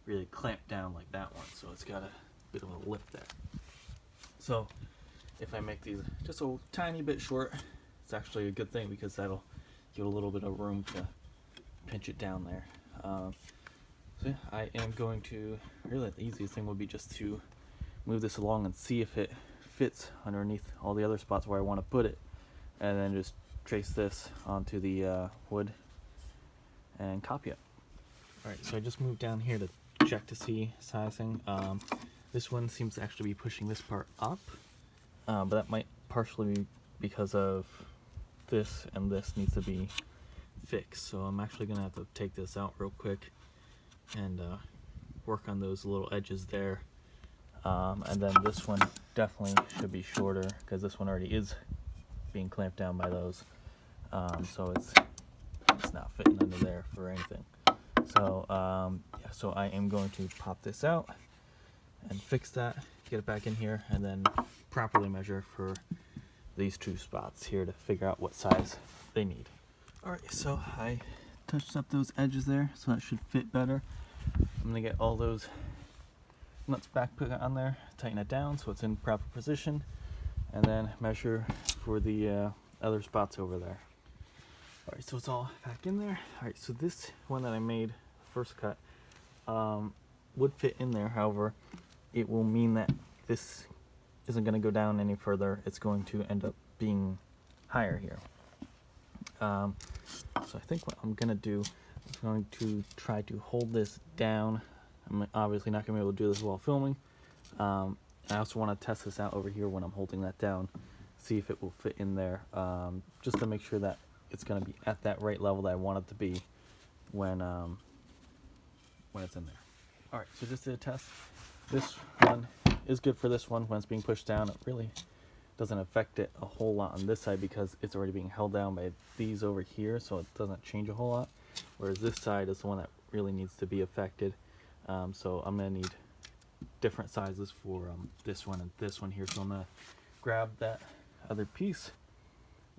really clamped down like that one, so it's got a bit of a lip there. So if I make these just a tiny bit short, it's actually a good thing, because that'll give a little bit of room to pinch it down there. So yeah, I am going to, really the easiest thing would be just to move this along and see if it fits underneath all the other spots where I want to put it, and then just trace this onto the wood and copy it. Alright, so I just moved down here to check to see sizing. This one seems to actually be pushing this part up, but that might partially be because of this, and this needs to be fixed. So I'm actually going to have to take this out real quick and work on those little edges there. And then this one definitely should be shorter, because this one already is being clamped down by those. So it's not fitting under there for anything. So yeah, so I am going to pop this out and fix that, get it back in here, and then properly measure for these two spots here to figure out what size they need. Alright, so I touched up those edges there, so that should fit better. I'm going to get all those nuts back put on there, tighten it down so it's in proper position, and then measure for the other spots over there. Alright, so it's all back in there. Alright, so this one that I made, first cut, would fit in there. However, it will mean that this isn't going to go down any further. It's going to end up being higher here. So I think what I'm going to do is going to try to hold this down. I'm obviously not going to be able to do this while filming. I also want to test this out over here when I'm holding that down, see if it will fit in there, just to make sure that it's going to be at that right level that I want it to be when it's in there. Alright, so just to test, this one is good for this one when it's being pushed down. It really doesn't affect it a whole lot on this side because it's already being held down by these over here, so it doesn't change a whole lot. Whereas this side is the one that really needs to be affected. So I'm going to need different sizes for this one and this one here. So I'm going to grab that other piece.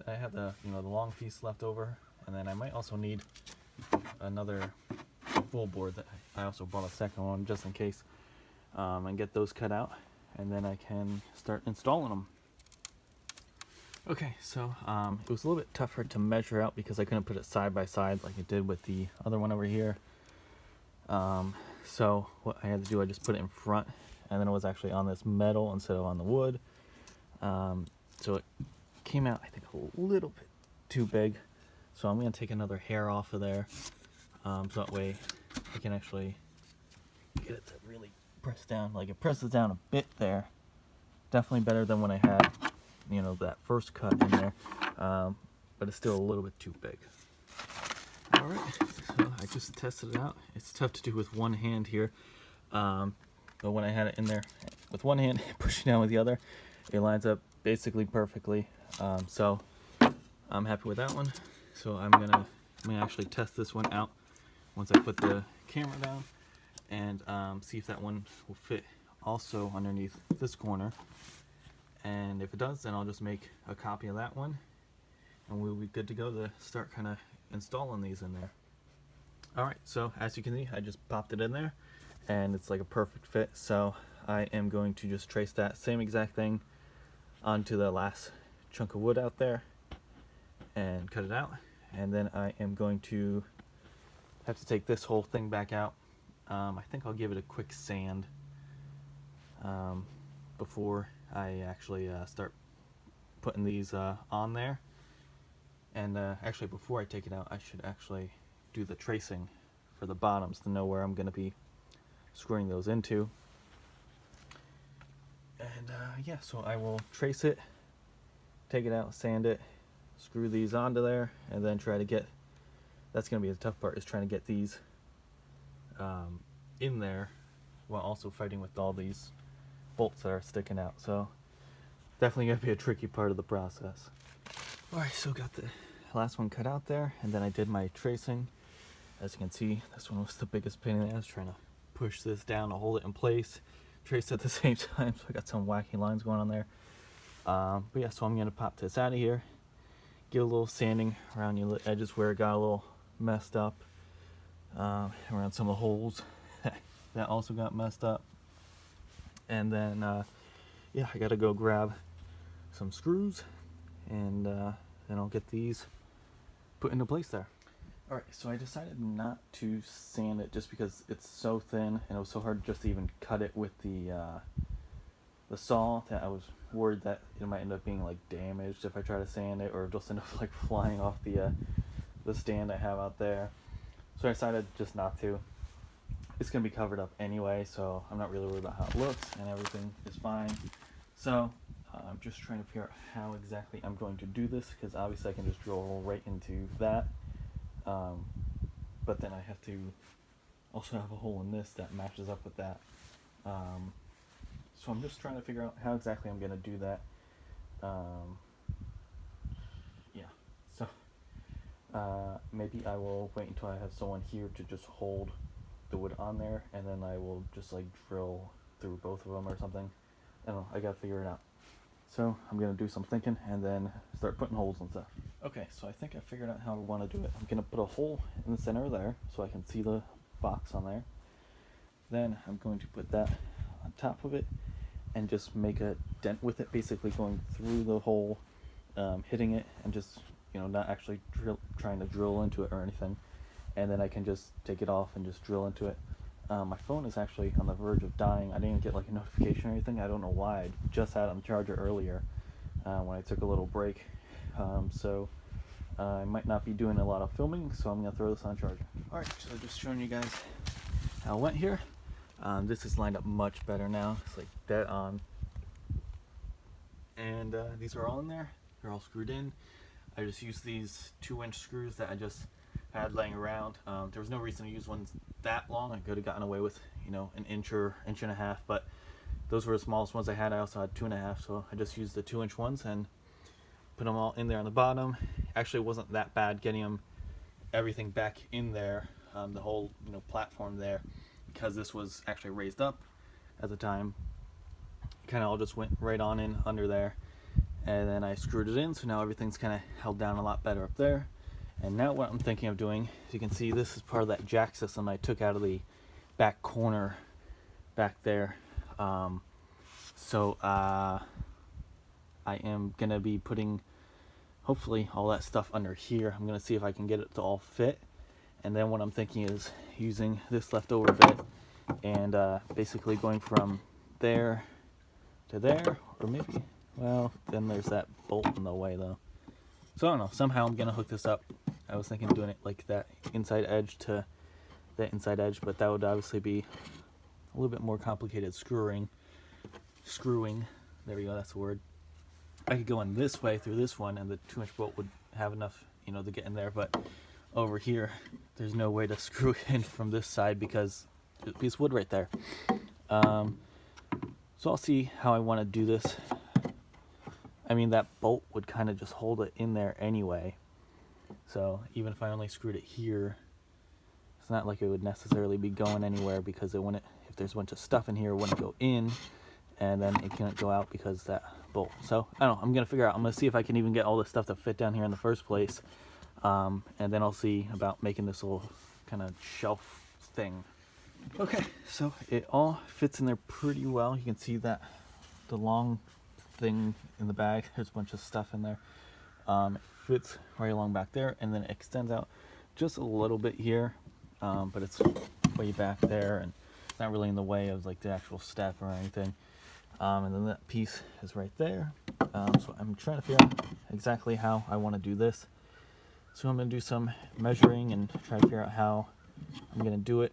I have the long piece left over, and then I might also need another full board that I also bought a second one just in case, and get those cut out, and then I can start installing them. Okay, so it was a little bit tougher to measure out because I couldn't put it side by side like I did with the other one over here. So what I had to do, I just put it in front, and then it was actually on this metal instead of on the wood. So it came out, I think, a little bit too big. So I'm going to take another hair off of there, so that way I can actually get it to really press down. Like, it presses down a bit there. Definitely better than when I had, that first cut in there, but it's still a little bit too big. Alright, so I just tested it out. It's tough to do with one hand here, but when I had it in there with one hand, pushing down with the other, it lines up basically perfectly. So I'm happy with that one. So I'm gonna actually test this one out once I put the camera down, and see if that one will fit also underneath this corner. And if it does, then I'll just make a copy of that one, and we'll be good to go to start kind of installing these in there. Alright, so as you can see, I just popped it in there, and it's like a perfect fit. So I am going to just trace that same exact thing onto the last chunk of wood out there and cut it out. And then I am going to have to take this whole thing back out. I think I'll give it a quick sand before I actually start putting these on there. And actually, before I take it out, I should actually do the tracing for the bottoms to know where I'm going to be screwing those into. And yeah, so I will trace it, take it out, sand it, screw these onto there, and then try to get, that's going to be the tough part, is trying to get these in there while also fighting with all these bolts that are sticking out. So definitely going to be a tricky part of the process. Alright, so got the last one cut out there, and then I did my tracing. As you can see, this one was the biggest pain in the ass, trying to push this down to hold it in place, trace at the same time, so I got some wacky lines going on there. But yeah, so I'm going to pop this out of here, give a little sanding around the edges where it got a little messed up, around some of the holes that also got messed up. And then yeah, I gotta go grab some screws, and then I'll get these put into place there. Alright, so I decided not to sand it just because it's so thin, and it was so hard just to even cut it with the saw, that I was worried that it might end up being like damaged if I try to sand it, or just end up like flying off the stand I have out there. So I decided just not to. It's going to be covered up anyway, so I'm not really worried about how it looks, and everything is fine. So I'm just trying to figure out how exactly I'm going to do this, because obviously I can just drill a hole right into that, but then I have to also have a hole in this that matches up with that. So I'm just trying to figure out how exactly I'm going to do that. Yeah, so maybe I will wait until I have someone here to just hold the wood on there, and then I will just like drill through both of them or something. I don't know, I gotta figure it out. So I'm gonna do some thinking and then start putting holes and stuff. Okay, so I think I figured out how I want to do it. I'm gonna put a hole in the center there so I can see the box on there. Then I'm going to put that on top of it and just make a dent with it, basically going through the hole, hitting it, and just, you know, not actually trying to drill into it or anything. And then I can just take it off and just drill into it. My phone is actually on the verge of dying. I didn't get like a notification or anything. I don't know why. I just had it on the charger earlier when I took a little break. So I might not be doing a lot of filming, so I'm going to throw this on charger. Alright, so just showing you guys how it went here. This is lined up much better now. It's like dead on. And these are all in there. They're all screwed in. I just used these 2-inch screws that I just had laying around. There was no reason to use ones that long. I could have gotten away with, you know, an inch or inch and a half, but those were the smallest ones I had. I also had 2.5, so I just used the 2-inch ones and put them all in there on the bottom. Actually, it wasn't that bad getting them everything back in there, the whole, you know, platform there, because this was actually raised up at the time. Kind of all just went right on in under there, and then I screwed it in, so now everything's kind of held down a lot better up there. And now what I'm thinking of doing, as you can see, this is part of that jack system I took out of the back corner back there. So I am going to be putting, hopefully, all that stuff under here. I'm going to see if I can get it to all fit. And then what I'm thinking is using this leftover bit and basically going from there to there, or maybe, well, then there's that bolt in the way though. So I don't know, somehow I'm going to hook this up. I was thinking of doing it like that inside edge to that inside edge, but that would obviously be a little bit more complicated screwing. There we go, that's the word. I could go in this way through this one, and the 2-inch bolt would have enough, you know, to get in there, but over here, there's no way to screw it in from this side because there's a piece of wood right there. So I'll see how I want to do this. I mean, that bolt would kind of just hold it in there anyway. So even if I only screwed it here, it's not like it would necessarily be going anywhere, because it wouldn't, if there's a bunch of stuff in here, it wouldn't go in, and then it can't go out because that bolt. So I don't know, I'm gonna figure out. I'm gonna see if I can even get all this stuff to fit down here in the first place, and then I'll see about making this little kind of shelf thing. Okay, so it all fits in there pretty well. You can see that the long thing in the bag, there's a bunch of stuff in there. It fits right along back there, and then it extends out just a little bit here, but it's way back there, and it's not really in the way of like the actual step or anything. And then that piece is right there. So I'm trying to figure out exactly how I want to do this. So I'm going to do some measuring and try to figure out how I'm going to do it.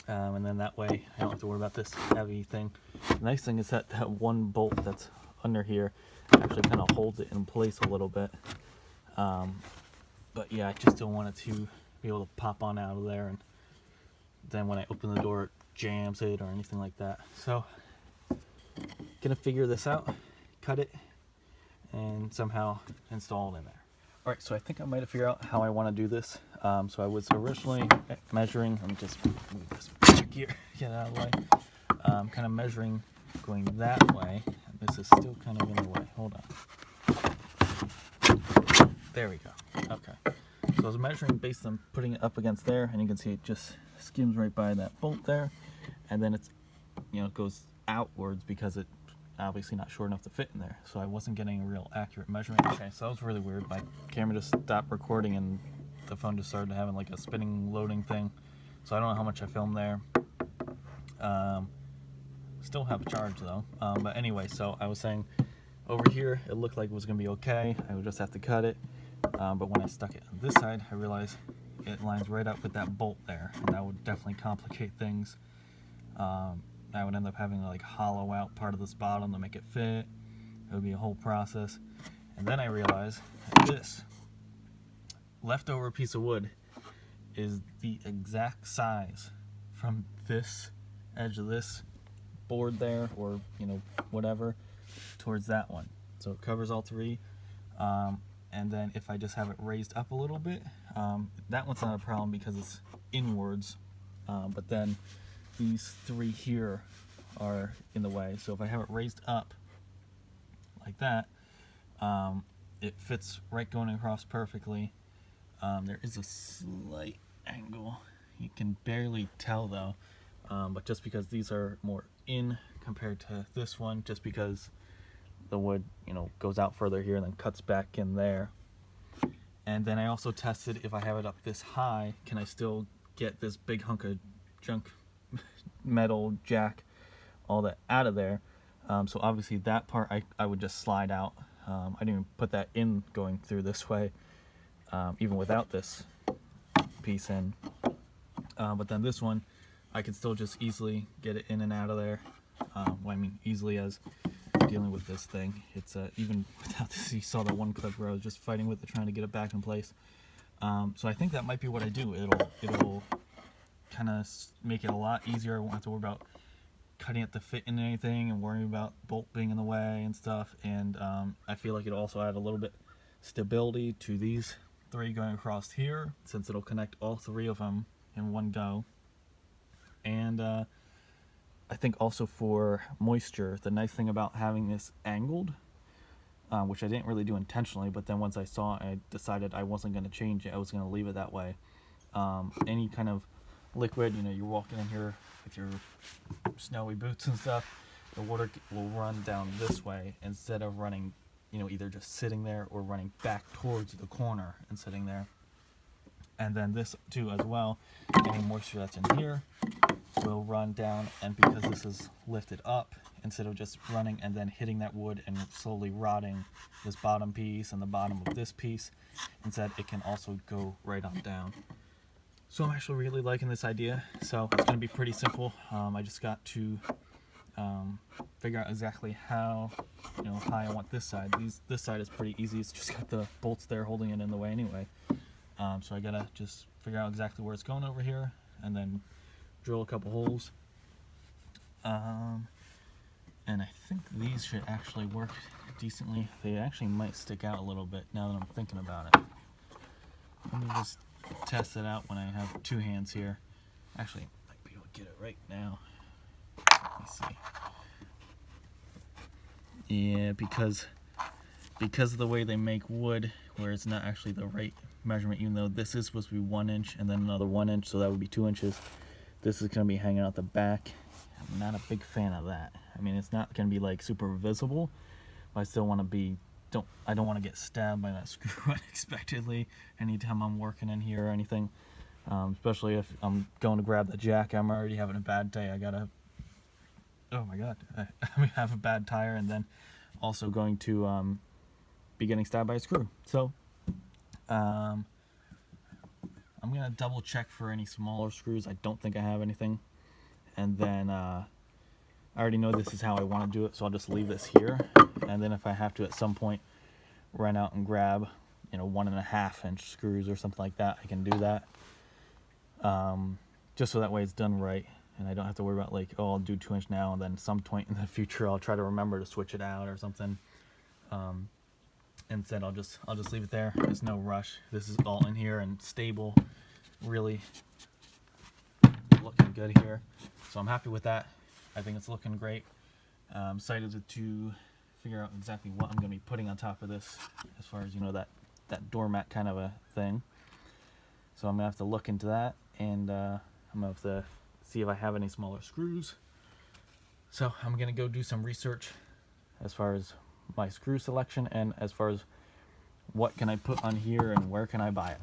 And then that way I don't have to worry about this heavy thing. The nice thing is that that one bolt that's under here actually kind of holds it in place a little bit. But yeah, I just don't want it to be able to pop on out of there, and then when I open the door it jams it or anything like that. So gonna figure this out, cut it, and somehow install it in there. All right, so I think I might have figured out how I want to do this. So I was originally measuring, let me just move this back here, get out of the way. Kind of measuring going that way, and this is still kind of in the way. Hold on. There we go. Okay. So I was measuring based on putting it up against there, and you can see it just skims right by that bolt there, and then it's, you know, it goes outwards because it's obviously not short enough to fit in there. So I wasn't getting a real accurate measurement. Okay, so that was really weird. My camera just stopped recording and the phone just started having like a spinning loading thing. So I don't know how much I filmed there. Still have a charge though. But anyway, so I was saying over here it looked like it was gonna be okay. I would just have to cut it. But when I stuck it on this side, I realized it lines right up with that bolt there, and that would definitely complicate things. I would end up having to like hollow out part of this bottom to make it fit. It would be a whole process. And then I realized that this leftover piece of wood is the exact size from this edge of this board there, or you know, whatever, towards that one. So it covers all three. And then if I just have it raised up a little bit, that one's not a problem because it's inwards. But then these three here are in the way. So if I have it raised up like that, it fits right going across perfectly. There is a slight angle. You can barely tell though, but just because these are more in compared to this one, just because the wood, you know, goes out further here and then cuts back in there. And then I also tested if I have it up this high, can I still get this big hunk of junk metal jack, all that out of there. So obviously that part I would just slide out. I didn't even put that in going through this way, even without this piece in. But then this one, I could still just easily get it in and out of there. Well, I mean, easily as dealing with this thing. It's even without this, you saw that one clip where I was just fighting with it, trying to get it back in place. So I think that might be what I do. It'll kind of make it a lot easier. I won't have to worry about cutting it to fit in anything and worrying about bolt being in the way and stuff. And I feel like it'll also add a little bit stability to these three going across here, since it'll connect all three of them in one go. And I think also for moisture, the nice thing about having this angled, which I didn't really do intentionally, but then once I saw it, I decided I wasn't going to change it. I was going to leave it that way. Any kind of liquid, you know, you're walking in here with your snowy boots and stuff, the water will run down this way instead of running, you know, either just sitting there or running back towards the corner and sitting there. And then this too as well, any moisture that's in here will run down, and because this is lifted up, instead of just running and then hitting that wood and slowly rotting this bottom piece and the bottom of this piece, instead it can also go right on down. So I'm actually really liking this idea. So it's going to be pretty simple. I just got to figure out exactly how, you know, high I want this side. This side is pretty easy. It's just got the bolts there holding it in the way anyway. So I gotta just figure out exactly where it's going over here, and then drill a couple holes. And I think these should actually work decently. They actually might stick out a little bit now that I'm thinking about it. Let me just test it out when I have two hands here. Actually, I might be able to get it right now. Let me see. Yeah, because of the way they make wood, where it's not actually the right measurement, even though this is supposed to be 1 inch and then another 1 inch, so that would be 2 inches. This is going to be hanging out the back. I'm not a big fan of that. I mean, it's not going to be like super visible, but I still want to be, I don't want to get stabbed by that screw unexpectedly anytime I'm working in here or anything. Especially if I'm going to grab the jack. I'm already having a bad day. I gotta, oh my god, I have a bad tire, and then also going to be getting stabbed by a screw. So I'm gonna double check for any smaller screws. I don't think I have anything. And then I already know this is how I want to do it, so I'll just leave this here. And then if I have to at some point run out and grab, 1.5 inch screws or something like that, I can do that. Just so that way it's done right, and I don't have to worry about like, oh, I'll do 2 inch now, and then some point in the future I'll try to remember to switch it out or something. Instead, I'll just leave it there. There's no rush. This is all in here and stable, really looking good here. So I'm happy with that. I think it's looking great. I'm excited to figure out exactly what I'm going to be putting on top of this, as far as that doormat kind of a thing. So I'm gonna have to look into that, and I'm gonna have to see if I have any smaller screws. So I'm gonna go do some research as far as my screw selection, and as far as what can I put on here and where can I buy it.